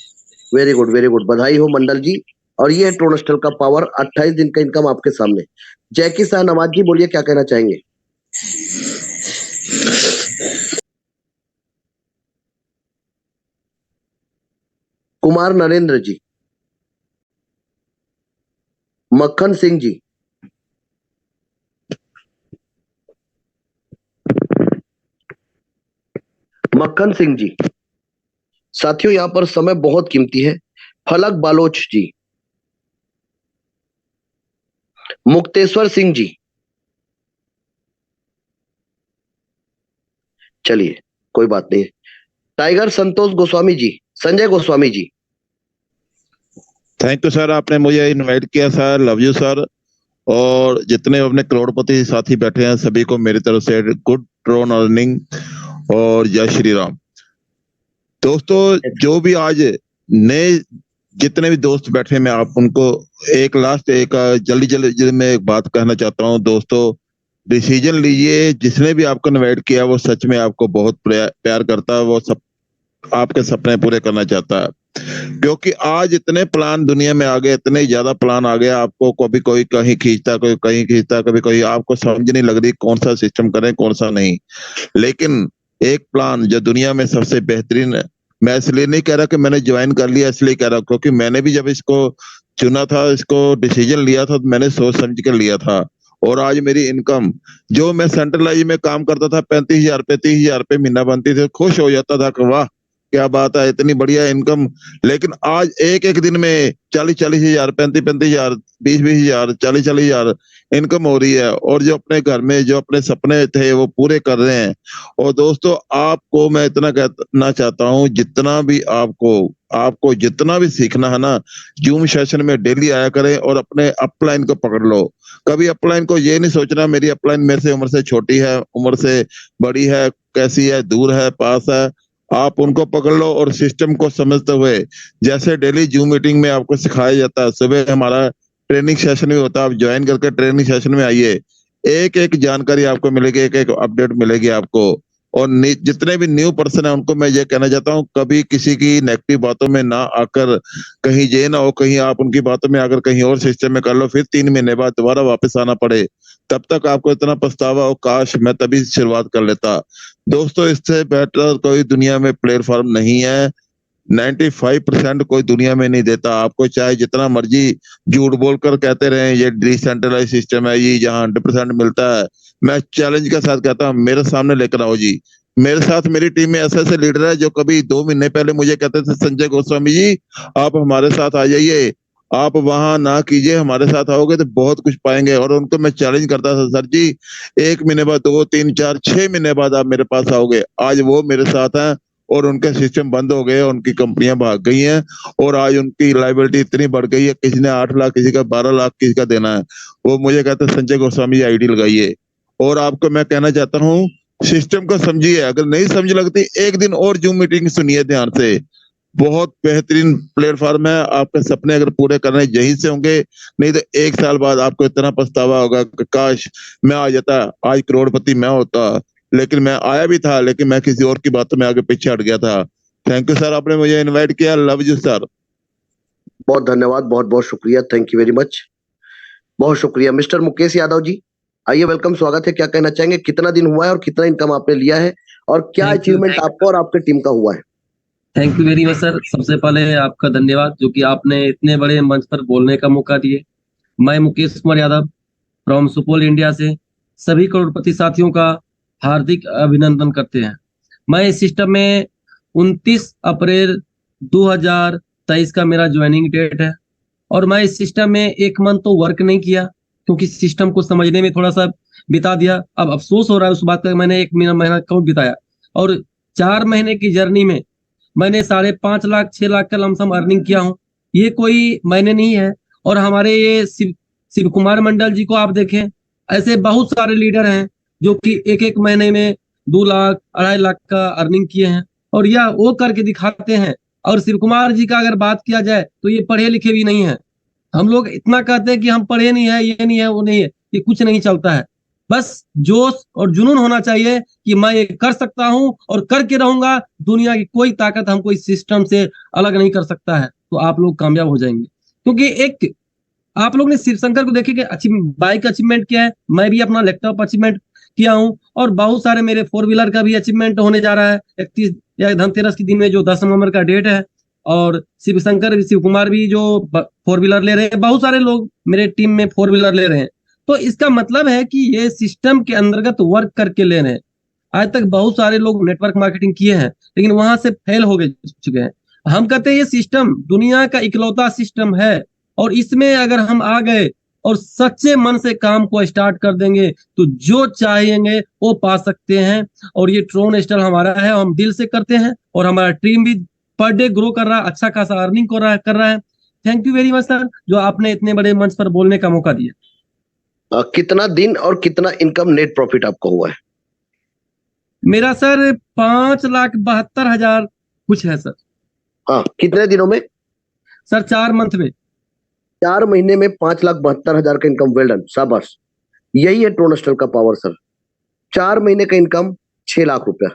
वेरी गुड, वेरी गुड, बधाई हो मंडल जी। और ये है ट्रोनस्टल का पावर, 28 दिन का इनकम आपके सामने। जैकी शाहनवाज जी, बोलिए, क्या कहना चाहेंगे? कुमार नरेंद्र जी, मक्खन सिंह जी, मक्खन सिंह जी। साथियों यहां पर समय बहुत कीमती है। फलक बालोच जी, मुक्तेश्वर सिंह जी, चलिए कोई बात नहीं। Tiger Santosh Goswami ji, Sanjay Goswami ji. Thank you sir, आपने मुझे इनवाइट किया सर, लव यू सर। और जितने अपने करोड़पति साथी बैठे हैं सभी को मेरी तरफ से गुड ड्रोन अर्निंग और जय श्री राम। दोस्तों जो भी आज नए जितने भी दोस्त बैठे मैं आप उनको एक जल्दी मैं एक बात कहना चाहता हूं। दोस्तों डिसीजन लीजिए, जिसने भी आपको इनवाइट किया वो सच में आपको बहुत प्यार करता है, वो सब आपके सपने पूरे करना चाहता है। क्योंकि आज इतने प्लान दुनिया में आ गए, इतने ज्यादा प्लान आ गए, आपको कभी कोई कहीं खींचता, कोई कहीं खींचता, कभी कोई, आपको समझ नहीं लग रही कौन सा सिस्टम करें कौन सा नहीं। लेकिन एक प्लान जो दुनिया में सबसे बेहतरीन है, मैं इसलिए नहीं कह रहा कि मैंने ज्वाइन कर लिया, इसलिए कह रहा हूं क्योंकि मैंने भी जब इसको चुना था, इसको डिसीजन लिया था, तो मैंने सोच समझ कर लिया था। और आज मेरी इनकम जो मैं सेंट्रलाइज में काम करता था 35,000 रुपए 30,000 रुपए महीना बनती थी, खुश हो जाता था कि वाह क्या बात है, इतनी बढ़िया इनकम। लेकिन आज एक एक दिन में 40-40 हजार, 35-35 हजार, 20-20 हजार, 40-40 हजार इनकम हो रही है। और जो अपने घर में जो अपने सपने थे वो पूरे कर रहे हैं। और दोस्तों आपको मैं इतना कहना चाहता हूँ, जितना भी आपको जितना भी सीखना है ना, जूम सेशन में डेली आया करें और अपने अपलाइन को पकड़ लो। कभी अपलाइन को ये नहीं सोचना मेरी अपलाइन मेरे से उम्र से छोटी है, उम्र से बड़ी है, कैसी है, दूर है, पास है। आप उनको पकड़ लो और सिस्टम को समझते हुए, जैसे डेली जूम मीटिंग में आपको सिखाया जाता है, सुबह हमारा ट्रेनिंग सेशन भी होता है, आप ज्वाइन करके ट्रेनिंग सेशन में आइए, एक एक जानकारी आपको मिलेगी, एक एक अपडेट मिलेगी आपको। और जितने भी न्यू पर्सन है उनको मैं ये कहना चाहता हूँ, कभी किसी की नेगेटिव बातों में ना आकर, कहीं ये ना हो कहीं आप उनकी बातों में आकर कहीं और सिस्टम में कर लो, फिर 3 महीने बाद दोबारा वापस आना पड़े, तब तक आपको इतना पछतावा हो, काश मैं तभी शुरुआत कर लेता। दोस्तों इससे बेटर कोई दुनिया में प्लेटफॉर्म नहीं है। 95% कोई दुनिया में नहीं देता आपको, चाहे जितना मर्जी झूठ बोलकर कहते रहे ये डिसेंट्रलाइज सिस्टम है, ये जहाँ 100% मिलता है। मैं चैलेंज के साथ कहता हूँ मेरे सामने लेकर आओ जी। मेरे साथ मेरी टीम में ऐसे ऐसे लीडर है जो कभी 2 महीने पहले मुझे कहते थे संजय गोस्वामी जी आप हमारे साथ आ जाइए, आप वहां ना कीजिए, हमारे साथ आओगे तो बहुत कुछ पाएंगे। और उनको मैं चैलेंज करता था, सर जी 1 महीने बाद, 2, 3, 4, 6 महीने बाद आप मेरे पास आओगे। आज वो मेरे साथ हैं और उनके सिस्टम बंद हो गए, उनकी कंपनियां भाग गई हैं और आज उनकी लाइबिलिटी इतनी बढ़ गई है, किसी ने 8 लाख, किसी का 12 लाख, किसी का देना है। वो मुझे कहते हैं संजय गोस्वामी आईडी लगाइए। और आपको मैं कहना चाहता हूँ सिस्टम को समझिए, अगर नहीं समझ लगती एक दिन और जूम मीटिंग सुनिए ध्यान से, बहुत बेहतरीन प्लेटफॉर्म है। आपके सपने अगर पूरे करने यहीं से होंगे, नहीं तो 1 साल बाद आपको इतना पछतावा होगा कि काश मैं आ जाता, आज करोड़पति मैं होता। लेकिन मैं आया भी था, लेकिन मैं किसी और की बातों में आगे पीछे हट गया था। थैंक यू सर, आपने मुझे इनवाइट किया, लव यू सर। बहुत धन्यवाद, बहुत बहुत शुक्रिया, थैंक यू वेरी मच, बहुत शुक्रिया। मिस्टर मुकेश यादव जी आइए, वेलकम, स्वागत है। क्या कहना चाहेंगे, कितना दिन हुआ है और कितना इनकम आपने लिया है और क्या अचीवमेंट आपको और आपके टीम का हुआ है? Thank you very much sir. सबसे पहले आपका धन्यवाद जो कि आपने इतने बड़े मंच पर बोलने का मौका दिए। मैं मुकेश कुमार यादव फ्रॉम सुपौल इंडिया से सभी करोड़पति साथियों का हार्दिक अभिनंदन करते हैं। मैं इस सिस्टम में 29 अप्रैल 2023 का मेरा ज्वाइनिंग डेट है और मैं इस सिस्टम में 1 मंथ तो वर्क नहीं किया क्योंकि सिस्टम को समझने में थोड़ा सा बिता दिया। अब अफसोस हो रहा है उस बात का, मैंने 1 महीना क्यों बिताया। और 4 महीने की जर्नी में मैंने 5.5 लाख 6 लाख का लमसम अर्निंग किया हूँ, ये कोई मैंने नहीं है। और हमारे ये शिव कुमार मंडल जी को आप देखें, ऐसे बहुत सारे लीडर हैं जो कि 1-1 महीने में 2 लाख 2.5 लाख का अर्निंग किए हैं और यह वो करके दिखाते हैं। और शिव कुमार जी का अगर बात किया जाए तो ये पढ़े लिखे भी नहीं है। हम लोग इतना कहते हैं कि हम पढ़े नहीं है, ये नहीं है, वो नहीं है, ये कुछ नहीं चलता है। बस जोश और जुनून होना चाहिए कि मैं ये कर सकता हूं और करके रहूंगा। दुनिया की कोई ताकत हमको इस सिस्टम से अलग नहीं कर सकता है, तो आप लोग कामयाब हो जाएंगे। क्योंकि एक आप लोग ने शिव शंकर को देखे कि बाइक अचीवमेंट किया है, मैं भी अपना लैपटॉप अचीवमेंट किया हूं और बहुत सारे मेरे 4 व्हीलर का भी अचीवमेंट होने जा रहा है 31 या धनतेरस के दिन में जो 10 नवंबर का डेट है। और शिव कुमार भी जो 4 व्हीलर ले रहे हैं, बहुत सारे लोग मेरे टीम में 4 व्हीलर ले रहे हैं। तो इसका मतलब है कि ये सिस्टम के अंतर्गत वर्क करके ले रहे हैं। आज तक बहुत सारे लोग नेटवर्क मार्केटिंग किए हैं लेकिन वहां से फेल हो गए चुके हैं। हम कहते हैं ये सिस्टम दुनिया का इकलौता सिस्टम है और इसमें अगर हम आ गए और सच्चे मन से काम को स्टार्ट कर देंगे तो जो चाहेंगे वो पा सकते हैं। और ये ट्रोन स्टार हमारा है, हम दिल से करते हैं और हमारा टीम भी पर डे ग्रो कर रहा है, अच्छा खासा अर्निंग कर रहा है। Thank you very much sir, जो आपने इतने बड़े मंच पर बोलने का मौका दिया। कितना दिन और कितना इनकम नेट प्रॉफिट आपका हुआ है? मेरा सर 5,72,000 कुछ है सर। हाँ, कितने दिनों में? सर 4 मंथ में। 4 महीने में 5,72,000 का इनकम। वेल डन, शाबाश। यही है ट्रोनस्टल का पावर सर। 4 महीने का इनकम 6 लाख रुपया।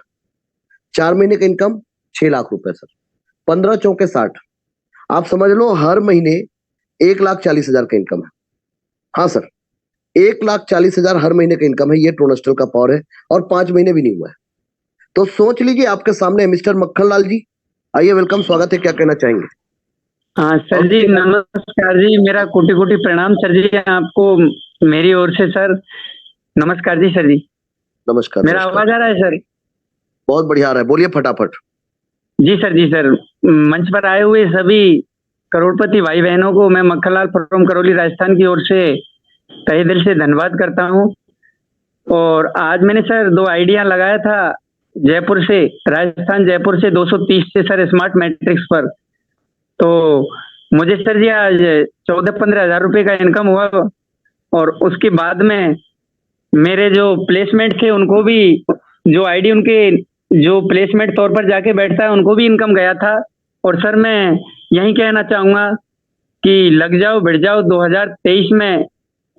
4 महीने का इनकम 6 लाख रुपया सर। 15 चौके 60, आप समझ लो हर महीने 1,40,000 का इनकम है। हाँ सर, 1,40,000 हर महीने का इनकम है। ये ट्रोनस्टल का पावर है और 5 महीने भी नहीं हुआ है। तो सोच लीजिए, आपके सामने मिस्टर मक्खन लाल जी, आइए, वेलकम, स्वागत है, क्या कहना चाहेंगे? हाँ सर जी, नमस्कार जी, मेरा कोटि कोटि प्रणाम सर जी आपको मेरी ओर से सर। नमस्कार जी सर जी। नमस्कार। मेरा आवाज आ रहा है सर? बहुत बढ़िया आ रहा है, बोलिए फटाफट। जी सर, जी सर। मंच पर आए हुए सभी करोड़पति भाई बहनों को मैं मक्खनलाल फ्रॉम करौली राजस्थान की ओर से तहे दिल से धन्यवाद करता हूँ। और आज मैंने सर 2 आइडिया लगाया था जयपुर से, राजस्थान जयपुर से 230 से सर स्मार्ट मैट्रिक्स पर। तो मुझे सर जी आज 14-15 हजार रुपए का इनकम हुआ और उसके बाद में मेरे जो प्लेसमेंट थे उनको भी, जो आईडी उनके जो प्लेसमेंट तौर पर जाके बैठता है उनको भी इनकम गया था। और सर मैं यही कहना चाहूंगा कि लग जाओ बढ़ जाओ 2023 में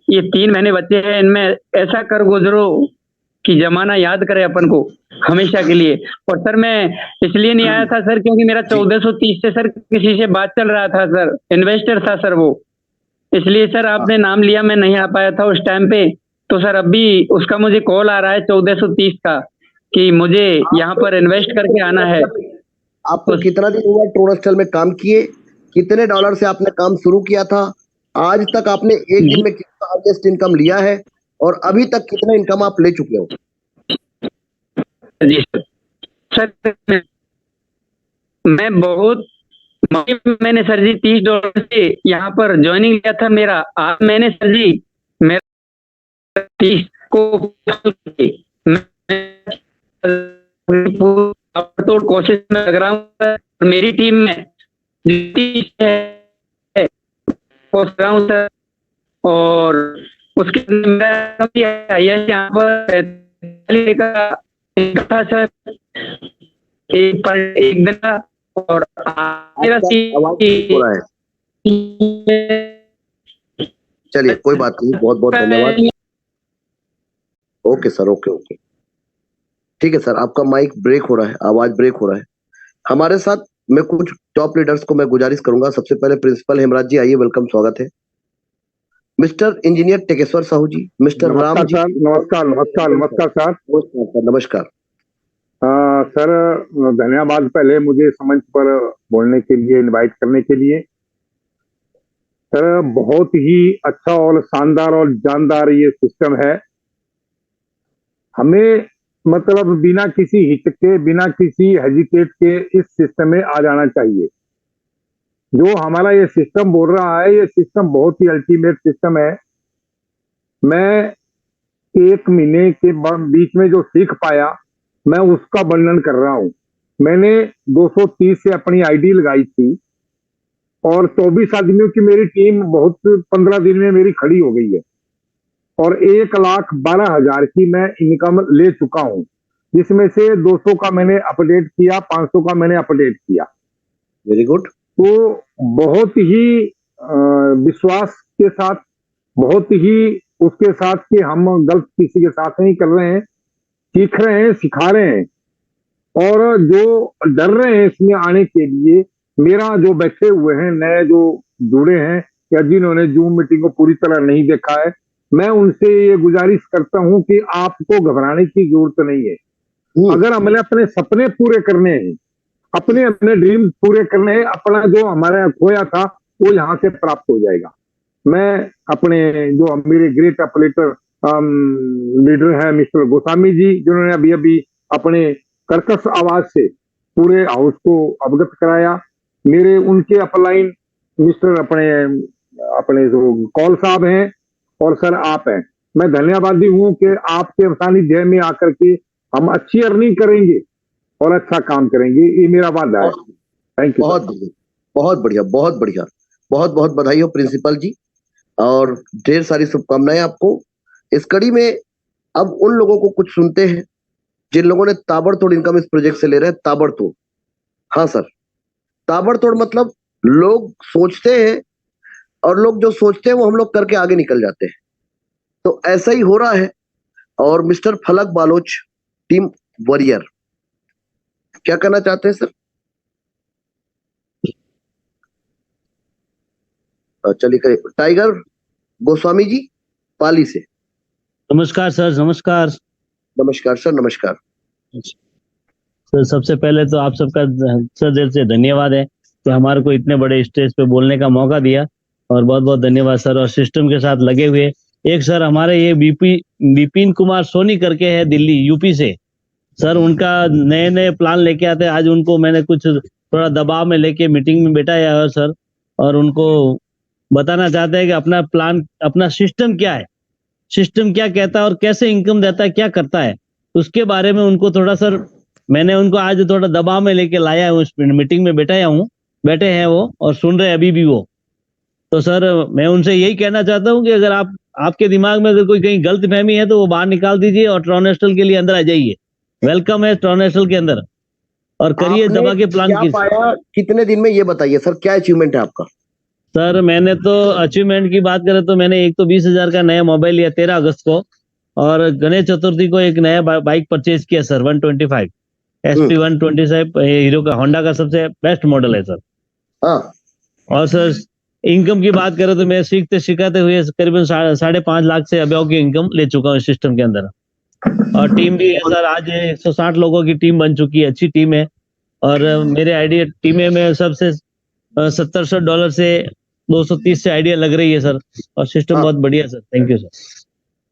ये 3 महीने बचे हैं, इनमें ऐसा कर गुजरो कि जमाना याद करे अपन को हमेशा के लिए। और सर मैं इसलिए नहीं आया था सर क्योंकि मेरा 1430 से सर किसी से बात चल रहा था सर, इन्वेस्टर था सर वो, इसलिए सर आपने नाम लिया, मैं नहीं आ पाया था उस टाइम पे। तो सर अभी उसका मुझे कॉल आ रहा है 1430 का कि मुझे यहाँ पर इन्वेस्ट करके आना है। आपको कितना दिन हुआ ट्रोनस्टल में काम किए? कितने डॉलर से आपने काम शुरू किया था? आज तक आपने एक दिन में कितना हाईएस्ट इनकम लिया है और अभी तक कितना इनकम आप ले चुके हो? जी सर, मैं बहुत मैंने सर जी $30 से यहाँ पर ज्वाइनिंग लिया था मेरा। आज मैंने सर जी मेरा 30 को तो कोशिश में लग रहा हूँ। मेरी टीम में रहा हूँ सर, और उसके यहाँ पर था सर एक दिन का। और मेरा चलिए कोई बात नहीं, बहुत बहुत धन्यवाद। ओके सर, ओके ओके, ठीक है सर। आपका माइक ब्रेक हो रहा है, आवाज ब्रेक हो रहा है। हमारे साथ मैं कुछ टॉप लीडर्स को मैं गुजारिश करूंगा। सबसे पहले प्रिंसिपल हेमराज जी, आइए, वेलकम, स्वागत है। मिस्टर इंजीनियर टेकेश्वर साहू जी, मिस्टर राम जी, नमस्कार नमस्कार नमस्कार सर। नमस्कार सर, धन्यवाद पहले मुझे मंच पर बोलने के लिए, इनवाइट करने के लिए। सर बहुत ही अच्छा और शानदार और जानदार ये सिस्टम है। हमें मतलब बिना किसी हिचके, बिना किसी हेजिटेट के इस सिस्टम में आ जाना चाहिए। जो हमारा ये सिस्टम बोल रहा है, ये सिस्टम बहुत ही अल्टीमेट सिस्टम है। मैं 1 महीने के बीच में जो सीख पाया, मैं उसका वर्णन कर रहा हूं। मैंने 230 से अपनी आईडी लगाई थी और 24 आदमियों की मेरी टीम बहुत 15 दिन में मेरी खड़ी हो गई है और 1,12,000 की मैं इनकम ले चुका हूं, जिसमें से 200 का मैंने अपडेट किया, 500 का मैंने अपडेट किया। Very good. तो बहुत ही विश्वास के साथ, बहुत ही उसके साथ कि हम गलत किसी के साथ नहीं कर रहे हैं, सीख रहे हैं, सिखा रहे हैं। और जो डर रहे हैं इसमें आने के लिए, मेरा जो बैठे हुए हैं नए जो जुड़े हैं या जिन्होंने जूम मीटिंग को पूरी तरह नहीं देखा है, मैं उनसे ये गुजारिश करता हूं कि आपको घबराने की जरूरत नहीं है। अगर हमने अपने सपने पूरे करने हैं, अपने अपने ड्रीम पूरे करने, अपना जो हमारा खोया था वो यहाँ से प्राप्त हो जाएगा। मैं अपने जो मेरे ग्रेट अपलेटर लीडर है मिस्टर गोस्वामी जी, जिन्होंने अभी अभी अपने कर्कश आवाज से पूरे हाउस को अवगत कराया, मेरे उनके अपलाइन मिस्टर अपने जो कौल साहब हैं और सर आप हैं, मैं धन्यवादी हूं कि आपके सानिध्य में आकर के हम अच्छी अर्निंग करेंगे और अच्छा काम करेंगे, ये मेरा वादा है। Thank you. बहुत बढ़िया, बहुत बढ़िया, बहुत बढ़िया, बहुत बहुत बधाई हो प्रिंसिपल जी, और ढेर सारी शुभकामनाएं आपको। इस कड़ी में अब उन लोगों को कुछ सुनते हैं जिन लोगों ने ताबड़तोड़ इनकम इस प्रोजेक्ट से ले रहे हैं। ताबड़तोड़, हाँ सर, ताबड़तोड़ मतलब लोग सोचते हैं और लोग जो सोचते हैं वो हम लोग करके आगे निकल जाते हैं, तो ऐसा ही हो रहा है। और मिस्टर फलक बालोच, टीम वॉरियर, क्या कहना चाहते हैं सर? चलिए करिए। टाइगर गोस्वामी जी, पाली से। नमस्कार सर। नमस्कार नमस्कार सर, नमस्कार सर। सबसे पहले तो आप सबका सर दिल से धन्यवाद है कि हमारे को इतने बड़े स्टेज पे बोलने का मौका दिया, और बहुत बहुत धन्यवाद सर। और सिस्टम के साथ लगे हुए एक सर हमारे ये विपिन कुमार सोनी करके है, दिल्ली यूपी से सर, उनका नए नए प्लान लेके आते हैं। आज उनको मैंने कुछ थोड़ा दबाव में लेके मीटिंग में बैठाया है सर, और उनको बताना चाहते हैं कि अपना प्लान, अपना सिस्टम क्या है, सिस्टम क्या कहता है और कैसे इनकम देता है, क्या करता है, उसके बारे में उनको थोड़ा सर मैंने उनको आज थोड़ा दबाव में लेके लाया है, उस मीटिंग में बैठे हैं वो और सुन रहे हैं अभी भी वो। तो सर मैं उनसे यही कहना चाहता हूँ कि अगर आपके दिमाग में अगर कोई कहीं गलत फहमी है तो वो बाहर निकाल दीजिए और ट्रांसनेशनल के लिए अंदर आ जाइए। वेलकम है ट्रांसनेशनल के अंदर, और करिए दबा के प्लान। क्या पाया कितने दिन में, ये बताइए सर, क्या अचीवमेंट है आपका? सर मैंने तो अचीवमेंट की बात करें तो मैंने एक तो 20,000 का नया मोबाइल लिया 13 अगस्त को, और गणेश चतुर्थी को एक नया बाइक परचेज किया सर, 125 SP 125, हीरो का, होंडा का सबसे बेस्ट मॉडल है सर। हाँ। और सर इनकम की बात करें तो मैं सीखते सिखाते हुए करीबन 5.5 लाख से अबव की इनकम ले चुका हूँ सिस्टम के अंदर। और टीम भी है सर, आज 160 लोगों की टीम बन चुकी है, अच्छी टीम है। और मेरे आइडिया टीम में सबसे $70 से 230 से आइडिया लग रही है सर, और सिस्टम बहुत बढ़िया सर। Thank you sir.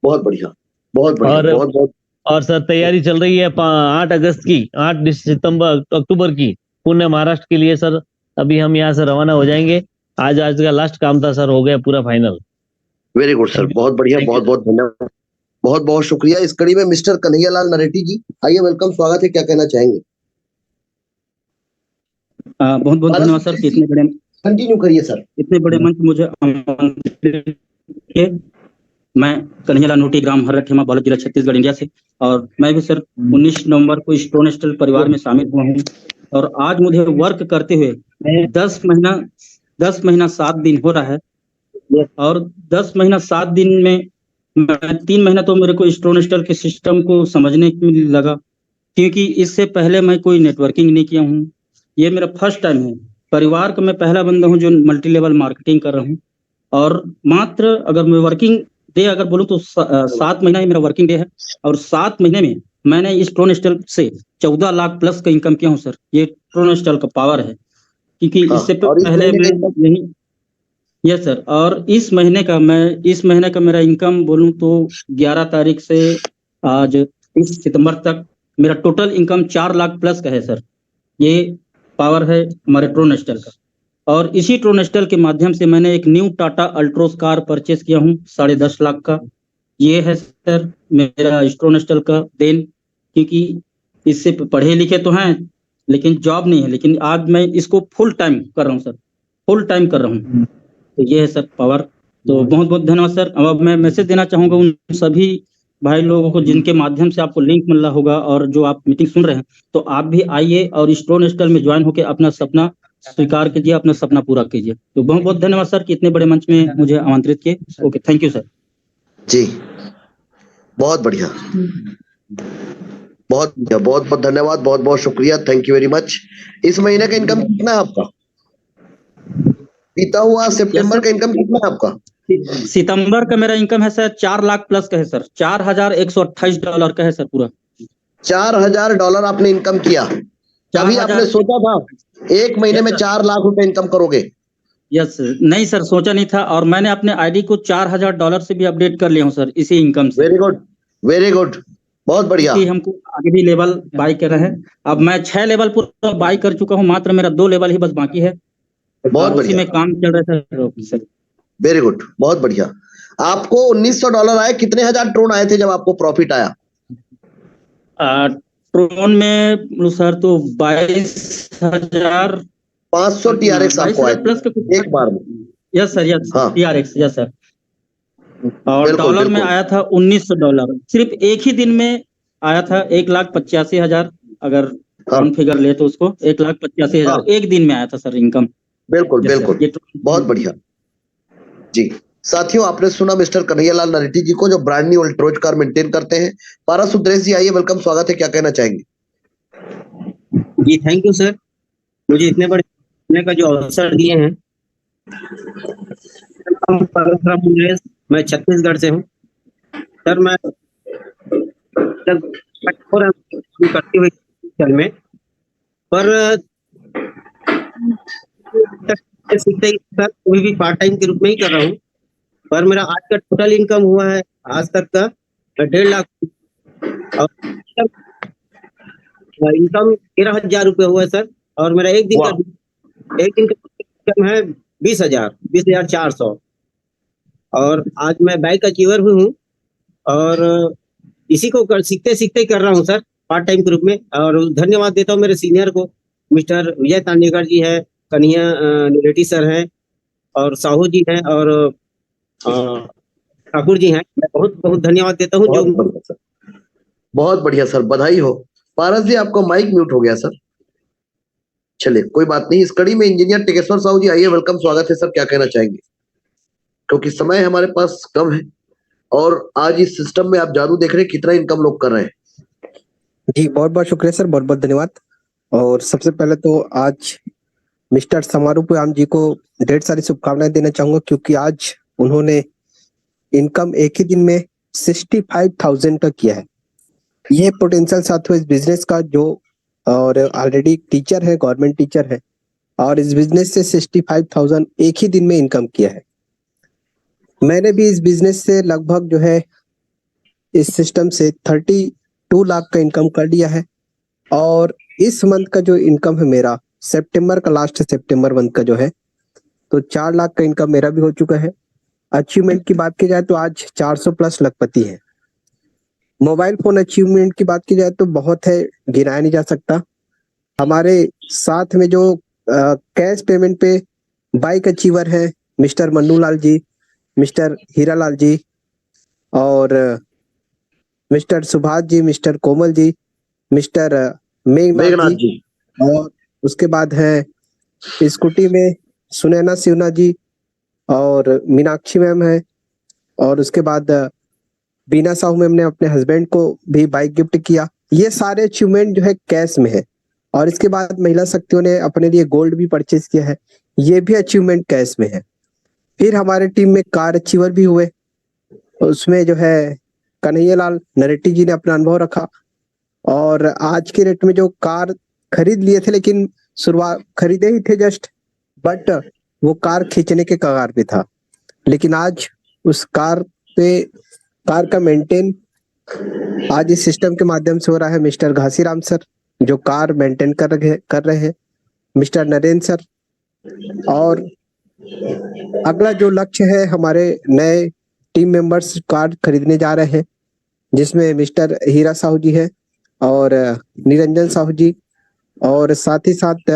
बहुत बढ़िया, बहुत बढ़िया, बहुत बहुत। और सर तैयारी चल रही है 8 अगस्त की, 8 अक्टूबर की पुणे महाराष्ट्र के लिए सर। अभी हम यहाँ से रवाना हो जाएंगे। आज का लास्ट काम था सर, हो गया पूरा फाइनल। वेरी गुड सर, बहुत बढ़िया, बहुत बहुत धन्यवाद, बहुत बहुत शुक्रिया। इस कड़ी में मिस्टर कन्हैयालाल नरेटी जी, आइए, वेलकम, स्वागत है, क्या कहना चाहेंगे? बहुत बहुत धन्यवाद सर कि इतने बड़े, कंटिन्यू करिए सर। इतने बड़े मंच मुझे आमंत्रित किए। मैं कन्हैयालाल नोटी, ग्राम हर्रा खेमा, बालोद जिला, छत्तीसगढ़, इंडिया से। और मैं भी सर 19 नवंबर को स्टोनेस्टल परिवार में शामिल हुआ हूँ, और आज मुझे वर्क करते हुए 10 महीना 7 दिन हो रहा है। और 10 महीना 7 दिन में मैं 3 महीना तो मेरे को स्टोनेस्टल के सिस्टम को समझने में लगा, क्योंकि इससे पहले मैं कोई नेटवर्किंग नहीं किया हूँ। ये मेरा फर्स्ट टाइम है। परिवार का मैं पहला बंदा हूँ जो मल्टी लेवल मार्केटिंग कर रहा हूँ। और मात्र अगर मैं वर्किंग डे अगर बोलूँ तो 7 महीना ही मेरा वर्किंग डे है, और 7 महीने में मैंने इस ट्रोनेस्टल से 14 लाख प्लस का इनकम किया हूँ सर। ये ट्रोनेस्टल का पावर है, क्योंकि इससे पहले मैं यही, यस सर। और इस महीने का मेरा इनकम बोलूँ तो 11 तारीख से आज 30 सितंबर तक मेरा टोटल इनकम 4 लाख प्लस का है सर। ये पावर है हमारे ट्रोनेस्टल का। और इसी ट्रोनेस्टल के माध्यम से मैंने एक new Tata Altroz car purchase किया हूँ 10.5 लाख का। ये है सर मेरा ट्रोनेस्टल का देन, क्योंकि इससे पढ़े लिखे तो हैं लेकिन जॉब नहीं है, लेकिन आज मैं इसको फुल टाइम कर रहा हूँ सर, फुल टाइम कर रहा हूँ। तो ये है सर पावर। तो बहुत बहुत धन्यवाद सर। अब मैं मैसेज देना चाहूँगा उन सभी भाई लोगों को जिनके माध्यम से आपको लिंक मिल रहा होगा, और जो आप मीटिंग सुन रहे हैं, तो आप भी आइए और इस ट्रोनेस्टल में ज्वाइन होकर अपना सपना स्वीकार कीजिए, अपना सपना पूरा कीजिए। तो बहुत बहुत धन्यवाद सर कि इतने बड़े मंच में मुझे आमंत्रित किए। ओके, थैंक यू सर जी। बहुत बढ़िया, बहुत बहुत बहुत धन्यवाद, बहुत बहुत शुक्रिया, थैंक यू वेरी मच। इस महीने का इनकम कितना है आपका? बीता हुआ सितंबर का इनकम कितना है आपका? सितंबर का मेरा इनकम है सर 4 लाख प्लस का है सर, $4,128 का है सर पूरा। $4,000 आपने इनकम किया। अभी आपने सोचा था 1 महीने में 4 लाख रुपए इनकम करोगे? यस नहीं सर, सोचा नहीं था, और मैंने अपने आईडी को $4000 से भी अपडेट कर लिया हूँ सर, इसी इनकम से। वेरी गुड, वेरी गुड, बहुत बढ़िया। कि हमको आगे भी लेवल बाई कर रहे हैं। अब मैं 6 लेवल पूरा बाई कर चुका हूँ, मात्र मेरा 2 लेवल ही बस बाकी है। बहुत उसी में बढ़िया, काम चल रहा था सर। वेरी गुड, बहुत बढ़िया। आपको $1900 आए, कितने हजार ट्रोन आए थे जब आपको प्रॉफिट आया? ट्रोन में सर तो 22,000 500 TRX आपको आए प्लस थे एक बार में। यस सर, यस हाँ। TRX, yes sir. और बिल्कुल, डॉलर में बिल्कुल। आया था $1900, सिर्फ एक ही दिन में आया था 1,85,000। अगर राउंड फिगर ले तो उसको 1,85,000 हाँ। एक दिन में आया था सर इनकम। बिल्कुल, यस सर, बिल्कुल, ये बहुत बढ़िया जी। साथियों, आपने सुना मिस्टर कन्हैयालाल नरेटी जी को, जो brand new Altroz car maintain करते हैं। पारस सुद्रेश जी आइए, वेलकम, स्वागत है, क्या कहना चाहेंगे? जी थैंक यू सर, मुझे इतने बड़े बोलने का जो अवसर दिए हैं। परशुराम मुंगेश, मैं छत्तीसगढ़ से हूँ सर। मैं करती हुई चल में पर सीखते ही सर कोई भी पार्ट टाइम के रूप में ही कर रहा हूँ। पर मेरा आज का टोटल इनकम हुआ है आज तक का 1.5 लाख, और इनकम 13,000 रुपये हुआ है सर। और मेरा एक दिन का इनकम है 20,400। और आज मैं बाइक अचीवर भी हूँ, और इसी को सीखते सीखते कर रहा हूँ सर, पार्ट टाइम के रूप में। और धन्यवाद देता हूँ मेरे सीनियर को, मिस्टर विजय तांडेकर जी है, कन्हैया नरेटी सर हैं, और साहू जी हैं, और ठाकुर जी हैं। मैं बहुत बहुत धन्यवाद देता हूँ। जो बहुत बढ़िया सर, बधाई हो। पारस जी, आपका माइक म्यूट हो गया सर। चलिए, कोई बात नहीं। इस कड़ी में इंजीनियर टिकेश्वर साहू जी आइए, वेलकम, स्वागत है सर, क्या कहना चाहेंगे? क्योंकि समय हमारे पास कम है, और आज इस सिस्टम में आप जादू देख रहे हैं, कितना इनकम लोग कर रहे हैं। जी बहुत बहुत शुक्रिया सर, बहुत बहुत धन्यवाद। और सबसे पहले तो आज मिस्टर समारूपुयाम जी को ढेर सारी शुभकामनाएं देना चाहूंगा, क्योंकि आज उन्होंने इनकम एक ही दिन में 65,000 का किया है। ये पोटेंशियल साथियों इस बिजनेस का, जो और ऑलरेडी टीचर है, गवर्नमेंट टीचर है, और इस बिजनेस से 65,000 एक ही दिन में इनकम किया है। मैंने भी इस बिजनेस से लगभग जो है इस सिस्टम से 32 लाख का इनकम कर लिया है। और इस मंथ का जो इनकम है मेरा, सितंबर का लास्ट सितंबर मंथ का जो है, तो 4 लाख का इनकम मेरा भी हो चुका है। अचीवमेंट की बात की जाए तो आज 400 प्लस लखपति है। मोबाइल फोन अचीवमेंट की बात की जाए तो बहुत है, गिनाया नहीं जा सकता। हमारे साथ में जो कैश पेमेंट पे बाइक अचीवर है मिस्टर मन्नू लाल जी, मिस्टर हीरा लाल जी, और mister Subhash ji, mister Komal ji, mister Meghnath जी, और उसके बाद है स्कूटी में सुनैना शिवना जी और मीनाक्षी मैम है, और उसके बाद बीना साहू मैम ने अपने हस्बैंड को भी बाइक गिफ्ट किया। ये सारे अचीवमेंट जो है कैश में है। और इसके बाद महिला शक्तियों ने अपने लिए गोल्ड भी परचेज किया है, ये भी अचीवमेंट कैश में है। फिर हमारे टीम में कार अचीवर भी हुए, उसमें जो है कन्हैयालाल नरेटी जी ने अपना अनुभव रखा, और आज के रेट में जो कार खरीद लिए थे, लेकिन शुरुआत खरीदे ही थे जस्ट, बट वो कार खींचने के कगार पे था। लेकिन आज उस कार का मेंटेन आज इस सिस्टम के माध्यम से हो रहा है। मिस्टर घासीराम सर जो कार मेंटेन कर रहे हैं, मिस्टर नरेंद्र सर, और अगला जो लक्ष्य है, हमारे नए टीम मेंबर्स कार खरीदने जा रहे हैं, जिसमें मिस्टर हीरा साहू जी है और निरंजन साहू जी, और साथ ही साथ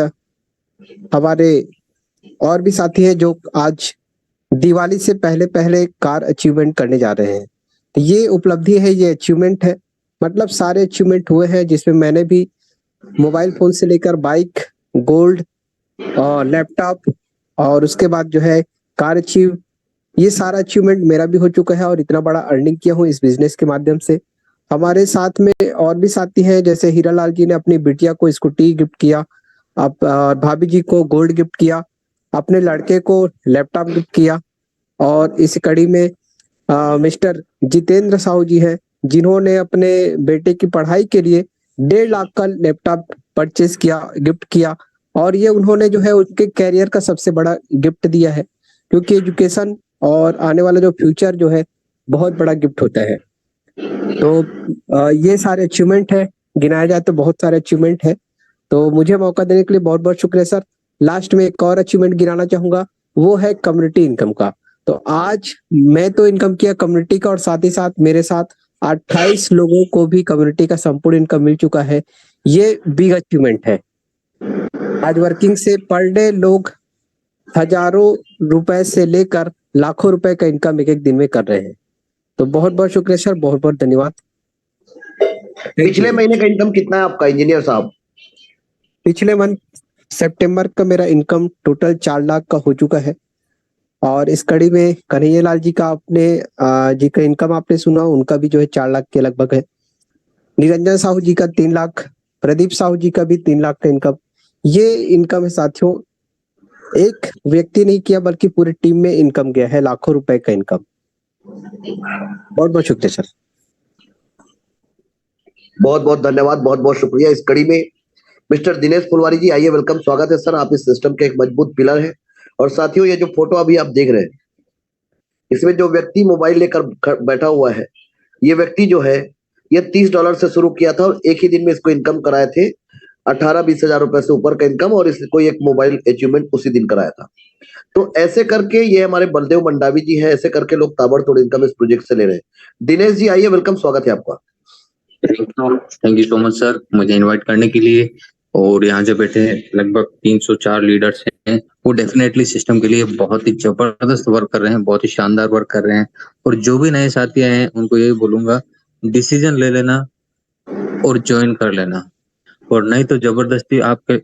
हमारे और भी साथी हैं जो आज दिवाली से पहले कार अचीवमेंट करने जा रहे हैं। तो ये उपलब्धि है, ये अचीवमेंट है, मतलब सारे अचीवमेंट हुए हैं, जिसमें मैंने भी मोबाइल फोन से लेकर बाइक, गोल्ड और लैपटॉप, और उसके बाद जो है कार अचीव, ये सारा अचीवमेंट मेरा भी हो चुका है, और इतना बड़ा अर्निंग किया हूँ इस बिजनेस के माध्यम से। हमारे साथ में और भी साथी हैं, जैसे हीरालाल जी ने अपनी बिटिया को स्कूटी गिफ्ट किया, भाभी जी को गोल्ड गिफ्ट किया, अपने लड़के को लैपटॉप गिफ्ट किया, और इस कड़ी में मिस्टर जितेंद्र साहू जी हैं, जिन्होंने अपने बेटे की पढ़ाई के लिए 1.5 लाख का लैपटॉप परचेज किया, गिफ्ट किया, और ये उन्होंने जो है उनके कैरियर का सबसे बड़ा गिफ्ट दिया है, क्योंकि एजुकेशन और आने वाला जो फ्यूचर जो है बहुत बड़ा गिफ्ट होता है। तो ये सारे अचीवमेंट है, गिनाया जाए तो बहुत सारे अचीवमेंट है। तो मुझे मौका देने के लिए बहुत बहुत शुक्रिया सर। लास्ट में एक और अचीवमेंट गिनाना चाहूंगा, वो है कम्युनिटी इनकम का। तो आज मैं तो इनकम किया कम्युनिटी का, और साथ ही साथ मेरे साथ 28 लोगों को भी कम्युनिटी का संपूर्ण इनकम मिल चुका है। ये बिग अचीवमेंट है। आज वर्किंग से पर डे लोग हजारों रुपए से लेकर लाखों रुपए का इनकम एक एक दिन में कर रहे हैं। तो बहुत बहुत शुक्रिया सर, बहुत बहुत धन्यवाद। पिछले महीने का इनकम कितना है आपका इंजीनियर साहब? पिछले मंथ सितंबर का मेरा इनकम टोटल 4 लाख का हो चुका है। और इस कड़ी में कन्हैया लाल जी का आपने जी का इनकम आपने सुना, उनका भी जो है 4 लाख के लगभग है। निरंजन साहू जी का 3 लाख, प्रदीप साहू जी का भी 3 लाख का इनकम। ये इनकम है साथियों, एक व्यक्ति नहीं किया बल्कि पूरी टीम में इनकम गया है, लाखों रुपए का इनकम। बहुत बहुत शुक्रिया सर। बहुत बहुत धन्यवाद, बहुत बहुत शुक्रिया। इस कड़ी में मिस्टर दिनेश फुलवारी जी, आइए, वेलकम, स्वागत है सर। आप इस सिस्टम के एक मजबूत पिलर हैं। और साथियों, ये जो फोटो अभी आप देख रहे हैं, इसमें जो व्यक्ति मोबाइल लेकर बैठा हुआ है, ये व्यक्ति जो है ये $30 से शुरू किया था और एक ही दिन में इसको इनकम कराए थे 18-20 हजार रुपए से ऊपर का इनकम, और इसको एक मोबाइल अचीवमेंट उसी दिन कराया था। तो ऐसे करके ये हमारे बलदेव मंडावी जी हैं, ऐसे करके लोग ताबड़तोड़ इनकम इस प्रोजेक्ट से ले रहे हैं। दिनेश जी आइए, वेलकम, स्वागत है आपका। Thank you so much sir, मुझे इनवाइट करने के लिए। और यहाँ जो बैठे लगभग 304 लीडर्स हैं, वो डेफिनेटली सिस्टम के लिए बहुत ही जबरदस्त वर्क कर रहे हैं, बहुत ही शानदार वर्क कर रहे हैं। और जो भी नए साथी आए हैं उनको यही बोलूंगा, डिसीजन ले लेना और ज्वाइन कर लेना, और नहीं तो जबरदस्ती आपके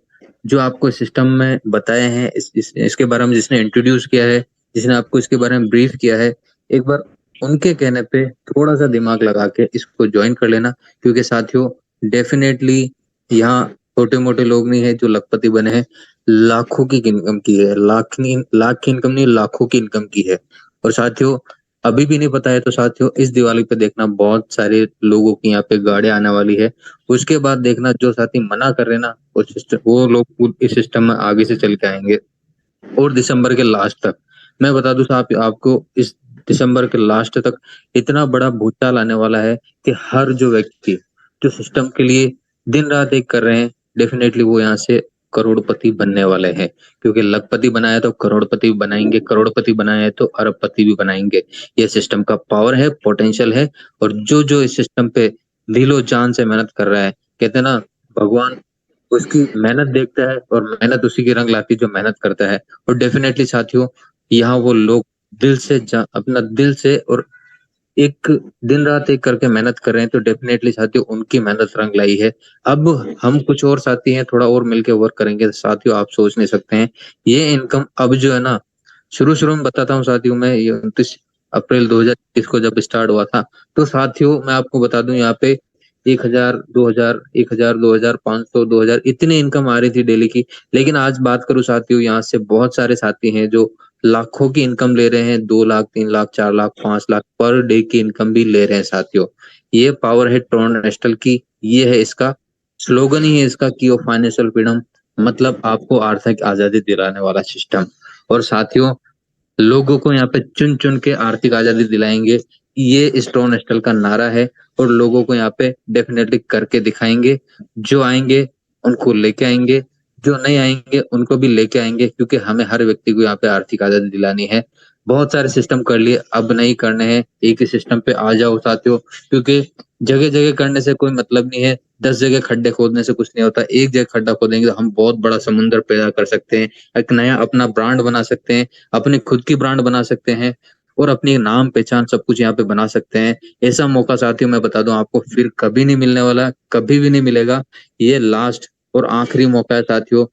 जो आपको सिस्टम में बताए हैं, इसके बारे में जिसने इंट्रोड्यूस किया है, जिसने आपको इसके बारे में ब्रीफ किया है, एक बार उनके कहने पे थोड़ा सा दिमाग लगा के इसको ज्वाइन कर लेना। क्योंकि साथियों, डेफिनेटली यहाँ छोटे मोटे लोग नहीं है जो लखपति बने हैं, लाखों की इनकम की है, लाख की इनकम नहीं, लाखों की इनकम की है। और साथियों, अभी भी नहीं पता है तो साथियों, इस दिवाली पे देखना बहुत सारे लोगों की यहाँ पे गाड़ी आने वाली है। उसके बाद देखना जो साथी मना कर रहे ना, वो लोग इस सिस्टम में आगे से चल के आएंगे। और दिसंबर के लास्ट तक मैं बता दूं साहब आपको, इस दिसंबर के लास्ट तक इतना बड़ा भूचाल आने वाला है कि हर जो व्यक्ति जो सिस्टम के लिए दिन रात एक कर रहे हैं, डेफिनेटली वो यहाँ से करोड़पति बनने वाले हैं। क्योंकि लखपति बनाया तो करोड़पति भी बनाएंगे, करोड़पति बनाया तो अरबपति भी बनाएंगे। ये सिस्टम का पावर है, पोटेंशियल है। और जो इस सिस्टम पे दिलो जान से मेहनत कर रहा है, कहते हैं ना, भगवान उसकी मेहनत देखता है और मेहनत उसी की रंग लाती जो मेहनत करता है। और डेफिनेटली साथियों, यहाँ वो लोग दिल से अपना दिल से और एक दिन रात एक करके मेहनत कर रहे हैं, तो डेफिनेटली साथियों उनकी मेहनत रंग लाई है। अब हम कुछ और साथी हैं, थोड़ा और मिलके वर्क करेंगे साथियों, आप सोच नहीं सकते हैं ये इनकम अब जो है ना, शुरू में बताता हूँ साथियों, मैं ये 29 अप्रैल 2021 को जब स्टार्ट हुआ था, तो साथियों मैं आपको बता दूं, यहाँ पे 1000, 2000, 1000, 2000, 500, 2000 इतनी इनकम आ रही थी डेली की। लेकिन आज बात करूं साथियों, यहाँ से बहुत सारे साथी हैं जो लाखों की इनकम ले रहे हैं, 2 लाख, 3 लाख, 4 लाख, 5 लाख पर डे की इनकम भी ले रहे हैं साथियों। ये पावर है ट्रोन नेस्टल की, ये है इसका स्लोगन ही है इसका की ऑफ फाइनेंशियल फ्रीडम, मतलब आपको आर्थिक आजादी दिलाने वाला सिस्टम। और साथियों, लोगों को यहाँ पे चुन चुन के आर्थिक आजादी दिलाएंगे, ये इस ट्रोन नेस्टल का नारा है। और लोगों को यहाँ पे डेफिनेटली करके दिखाएंगे। जो आएंगे उनको लेके आएंगे, जो नहीं आएंगे उनको भी लेके आएंगे, क्योंकि हमें हर व्यक्ति को यहाँ पे आर्थिक आजादी दिलानी है। बहुत सारे सिस्टम कर लिए, अब नहीं करने हैं, एक ही सिस्टम पे आ जाओ साथियों। क्योंकि जगह जगह करने से कोई मतलब नहीं है, 10 जगह खड्डे खोदने से कुछ नहीं होता। एक जगह खड्डा खोदेंगे तो हम बहुत बड़ा समुद्र पैदा कर सकते हैं, एक नया अपना ब्रांड बना सकते हैं, अपनी खुद की ब्रांड बना सकते हैं, और अपनी नाम पहचान सब कुछ यहाँ पे बना सकते हैं। ऐसा मौका साथियों मैं बता दूं आपको, फिर कभी नहीं मिलने वाला, कभी भी नहीं मिलेगा। ये लास्ट और आखिरी मौका है साथियों,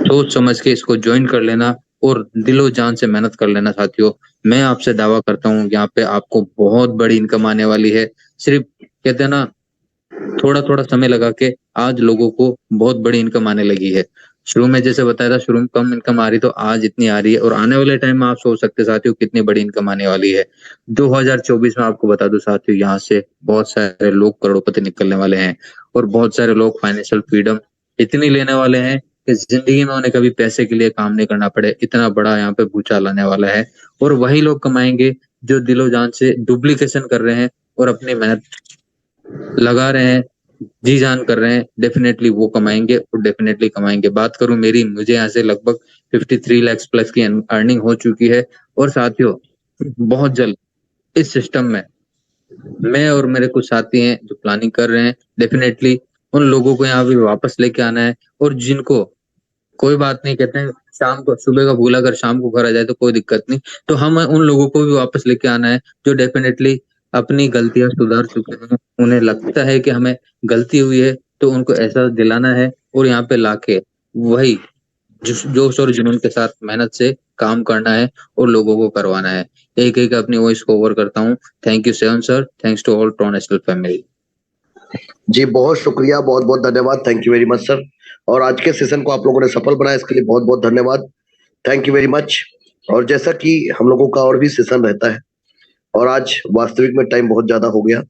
सोच समझ के इसको ज्वाइन कर लेना और दिलो जान से मेहनत कर लेना साथियों। मैं आपसे दावा करता हूँ यहाँ पे आपको बहुत बड़ी इनकम आने वाली है। सिर्फ कहते हैं ना, थोड़ा थोड़ा समय लगा के आज लोगों को बहुत बड़ी इनकम आने लगी है। शुरू में जैसे बताया था, शुरू में कम इनकम आ रही, तो आज इतनी आ रही है। और आने वाले टाइम में आप सोच सकते साथियों कितनी बड़ी इनकम आने वाली है। 2024 में आपको बता दूं साथियों, यहाँ से बहुत सारे लोग करोड़पति निकलने वाले हैं और बहुत सारे लोग फाइनेंशियल फ्रीडम इतनी लेने वाले हैं कि जिंदगी में उन्हें कभी पैसे के लिए काम नहीं करना पड़े। इतना बड़ा यहाँ पे भूचाल आने वाला है और वही लोग कमाएंगे जो दिलो जान से डुप्लीकेशन कर रहे हैं और अपनी मेहनत लगा रहे हैं, जी जान कर रहे हैं। डेफिनेटली वो कमाएंगे और डेफिनेटली कमाएंगे। बात करूं मुझे यहाँ से लगभग 53 लाख प्लस की अर्निंग हो चुकी है। और साथियों, बहुत जल्द इस सिस्टम में मैं और मेरे कुछ साथी हैं जो प्लानिंग कर रहे हैं। डेफिनेटली उन लोगों को यहाँ पे वापस लेके आना है और जिनको कोई बात नहीं, कहते हैं शाम को सुबह का भूला अगर शाम को घर आ जाए तो कोई दिक्कत नहीं, तो हम उन लोगों को भी वापस लेके आना है जो डेफिनेटली अपनी गलतियां सुधार चुके हैं। उन्हें लगता है कि हमें गलती हुई है तो उनको एहसास दिलाना है और यहाँ पे लाके वही जोश और जुनून के साथ मेहनत से काम करना है और लोगों को करवाना है। एक एक अपनी वॉइस को ओवर करता हूँ। Thank you seven sir, thanks to all Tronestal family. जी बहुत शुक्रिया, बहुत बहुत धन्यवाद, thank you very much sir. और आज के सेशन को आप लोगों ने सफल बनाया, इसके लिए बहुत बहुत धन्यवाद, थैंक यू वेरी मच। और जैसा कि हम लोगों का और भी सेशन रहता है और आज वास्तविक में टाइम बहुत ज्यादा हो गया,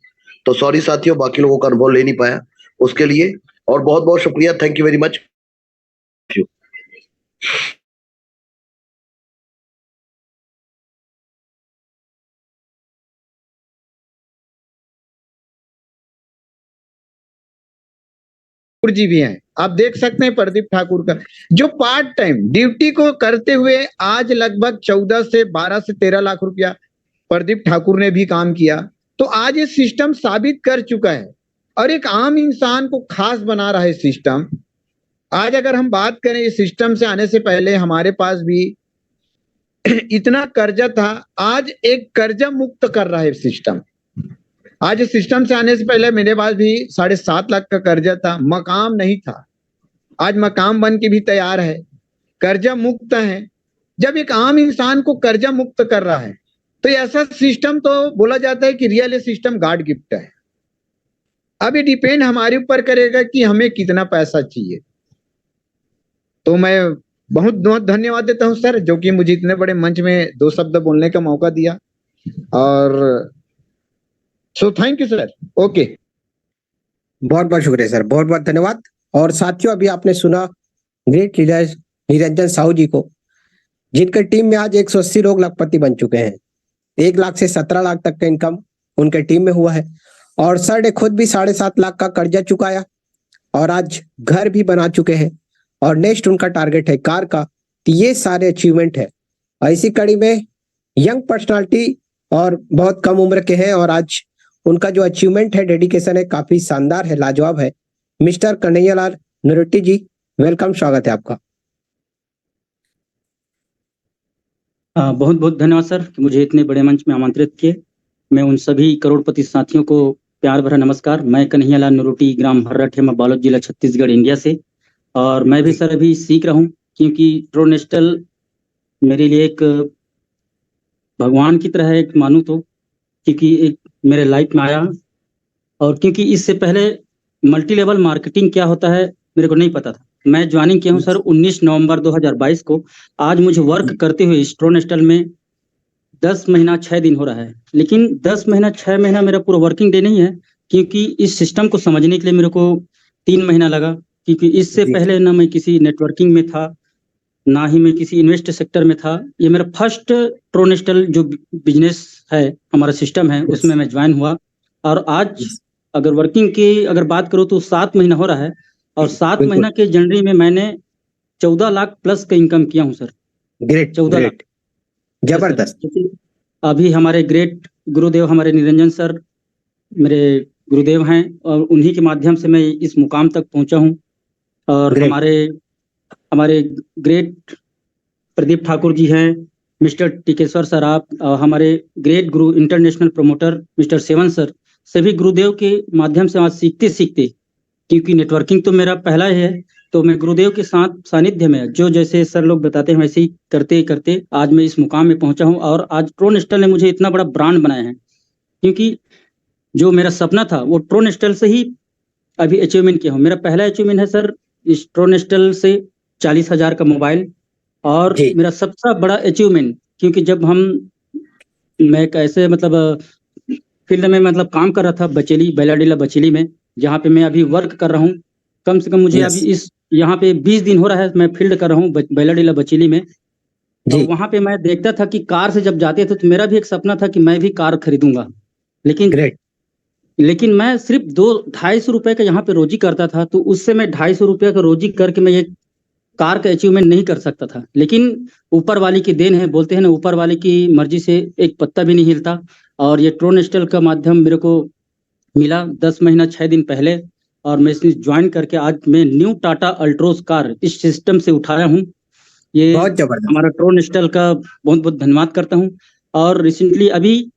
तो सॉरी साथियों, बाकी लोगों का अनुभव ले नहीं पाया उसके लिए, और बहुत बहुत शुक्रिया, थैंक यू वेरी मच। जी भी हैं, आप देख सकते हैं प्रदीप ठाकुर का जो पार्ट टाइम ड्यूटी को करते हुए आज लगभग 14 से 12 से 13 लाख रुपया प्रदीप ठाकुर ने भी काम किया। तो आज ये सिस्टम साबित कर चुका है और एक आम इंसान को खास बना रहा है सिस्टम। आज अगर हम बात करें इस सिस्टम से आने से पहले हमारे पास भी इतना कर्जा था, आज एक कर्जा मुक्त कर रहा है सिस्टम। आज इस सिस्टम से आने से पहले मेरे पास भी 7.5 लाख का कर्जा था, मकाम नहीं था, आज मकाम बन के भी तैयार है, कर्जा मुक्त है। जब एक आम इंसान को कर्जा मुक्त कर रहा है तो ऐसा सिस्टम तो बोला जाता है कि रियल सिस्टम गॉड गिफ्ट है। अब ये डिपेंड हमारे ऊपर करेगा कि हमें कितना पैसा चाहिए। तो मैं बहुत बहुत धन्यवाद देता हूं सर, जो कि मुझे इतने बड़े मंच में 2 शब्द बोलने का मौका दिया। और so thank you sir. Okay, बहुत बहुत शुक्रिया सर, बहुत बहुत धन्यवाद। और साथियों, अभी आपने सुना ग्रेट लीडर निरंजन साहू जी को, जिनके टीम में आज 180 लोग लखपति बन चुके हैं। 1 लाख से 17 लाख तक का इनकम उनके टीम में हुआ है। और सर ने खुद भी 7.5 लाख का कर्जा चुकाया और आज घर भी बना चुके हैं और नेक्स्ट उनका टारगेट है कार का। तो ये सारे अचीवमेंट है। और इसी कड़ी में यंग पर्सनालिटी और बहुत कम उम्र के हैं और आज उनका जो अचीवमेंट है, डेडिकेशन है, काफी शानदार है, लाजवाब है। मिस्टर कन्हैयालाल नरोटी जी, वेलकम, स्वागत है आपका। बहुत बहुत धन्यवाद सर कि मुझे इतने बड़े मंच में आमंत्रित किए। मैं उन सभी करोड़पति साथियों को प्यार भरा नमस्कार। मैं कन्हैयालाल नरोटी, ग्राम हर्रा ठेमा, बालोद जिला, छत्तीसगढ़, इंडिया से। और मैं भी सर अभी सीख रहा हूँ, क्योंकि ट्रोनेस्टल मेरे लिए एक भगवान की तरह है, एक मानूं तो, क्योंकि एक मेरे लाइफ में आया। और क्योंकि इससे पहले मल्टी लेवल मार्केटिंग क्या होता है मेरे को नहीं पता था। मैं ज्वाइनिंग किया हूँ सर 19 नवंबर 2022 को। आज मुझे वर्क करते हुए ट्रोनेस्टल में 10 महीना 6 दिन हो रहा है। लेकिन 10 महीना 6 महीना मेरा पूरा वर्किंग डे नहीं है, क्योंकि इस सिस्टम को समझने के लिए मेरे को 3 महीना लगा। क्योंकि इससे पहले ना मैं किसी नेटवर्किंग में था, ना ही मैं किसी इन्वेस्ट सेक्टर में था। ये मेरा फर्स्ट ट्रोनेस्टल जो बिजनेस है, हमारा सिस्टम है, उसमें मैं ज्वाइन हुआ। और आज अगर वर्किंग की अगर बात करूँ तो 7 महीना हो रहा है। और 7 महीना के जनवरी में मैंने 14 लाख प्लस का इनकम किया हूँ सर। ग्रेट, 14 लाख, जबरदस्त। अभी हमारे ग्रेट गुरुदेव हमारे निरंजन सर मेरे गुरुदेव हैं और उन्हीं के माध्यम से मैं इस मुकाम तक पहुंचा हूं। और हमारे ग्रेट प्रदीप ठाकुर जी हैं, मिस्टर टिकेश्वर सर, आप हमारे ग्रेट गुरु international promoter mister seven sir, सभी गुरुदेव के माध्यम से आज सीखते सीखते, क्योंकि नेटवर्किंग तो मेरा पहला ही है, तो मैं गुरुदेव के साथ सानिध्य में जो जैसे सर लोग बताते हैं वैसे ही करते करते आज मैं इस मुकाम में पहुंचा हूं। और आज ट्रोनेस्टल ने मुझे इतना बड़ा ब्रांड बनाया है, क्योंकि जो मेरा सपना था वो ट्रोनेस्टल से ही अभी अचीवमेंट किया हूँ। मेरा पहला अचीवमेंट है सर इस ट्रोनेस्टल से 40,000 का मोबाइल। और मेरा सबसे बड़ा अचीवमेंट, क्योंकि जब मैं कैसे मतलब फील्ड में मतलब काम कर रहा था बचेली, बैलाडीला बचेली में, जहाँ पे मैं अभी वर्क कर रहा हूँ, कम से कम मुझे अभी इस यहाँ पे 20 दिन हो रहा है, मैं फील्ड कर रहा हूँ बेलाडीला बचेली में। तो जी। वहां पे मैं देखता था कि कार से जब जाते थे तो मेरा भी एक सपना था कि मैं भी कार खरीदूंगा, लेकिन मैं सिर्फ 200-250 रुपए का यहाँ पे रोजी करता था, तो उससे मैं 250 रुपए का रोजी करके मैं ये कार का अचीवमेंट नहीं कर सकता था। लेकिन ऊपर वाले की देन है, बोलते हैं ना, ऊपर वाले की मर्जी से एक पत्ता भी नहीं हिलता। और ये ट्रोनेस्टल का माध्यम मेरे को मिला 10 महीना 6 दिन पहले, और मैं इसमें ज्वाइन करके आज मैं न्यू टाटा अल्ट्रोज कार इस सिस्टम से उठाया हूँ। ये बहुत जबरदस्त। हमारा ट्रोनेस्टल का बहुत बहुत धन्यवाद करता हूँ। और रिसेंटली अभी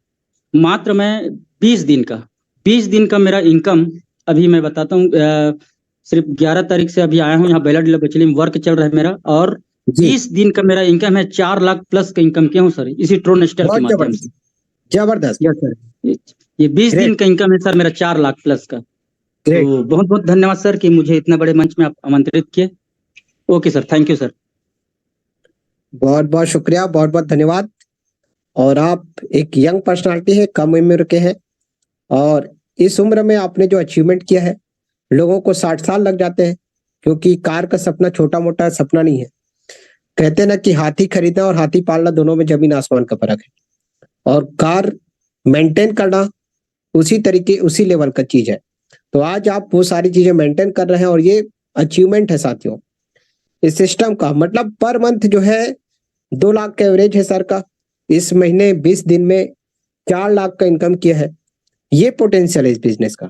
मात्र मैं 20 दिन का मेरा इनकम, अभी मैं बताता हूँ, सिर्फ 11 तारीख से अभी आया हूँ यहाँ बेलाडीला बचेली में, वर्क चल रहा है मेरा, और 20 दिन का मेरा इनकम है। 4 लाख प्लस का इनकम किया हूँ सर इसी ट्रोनेस्टल के माध्यम से। जबरदस्त। यस सर, ये 20 दिन का इनकम है सर मेरा 4 लाख प्लस का। तो बहुत बहुत धन्यवाद सर कि मुझे इतने बड़े मंच में आप आमंत्रित किए। Okay sir, thank you sir. बहुत बहुत शुक्रिया, बहुत बहुत धन्यवाद। और आप एक यंग पर्सनालिटी है, कम उम्र के हैं, और इस उम्र में आपने जो अचीवमेंट किया है, लोगों को 60 साल लग जाते हैं, क्योंकि कार का सपना छोटा मोटा सपना नहीं है। कहते हैं ना कि हाथी खरीदना और हाथी पालना दोनों में जमीन आसमान का फर्क है, और कार मेंटेन करना उसी तरीके उसी लेवल का चीज है। तो आज आप वो सारी चीजें मेंटेन कर रहे हैं, और ये अचीवमेंट है साथियों इस सिस्टम का। मतलब पर मंथ जो है 2 लाख का एवरेज है सर का, इस महीने 20 दिन में 4 लाख का इनकम किया है। ये पोटेंशियल है इस बिजनेस का।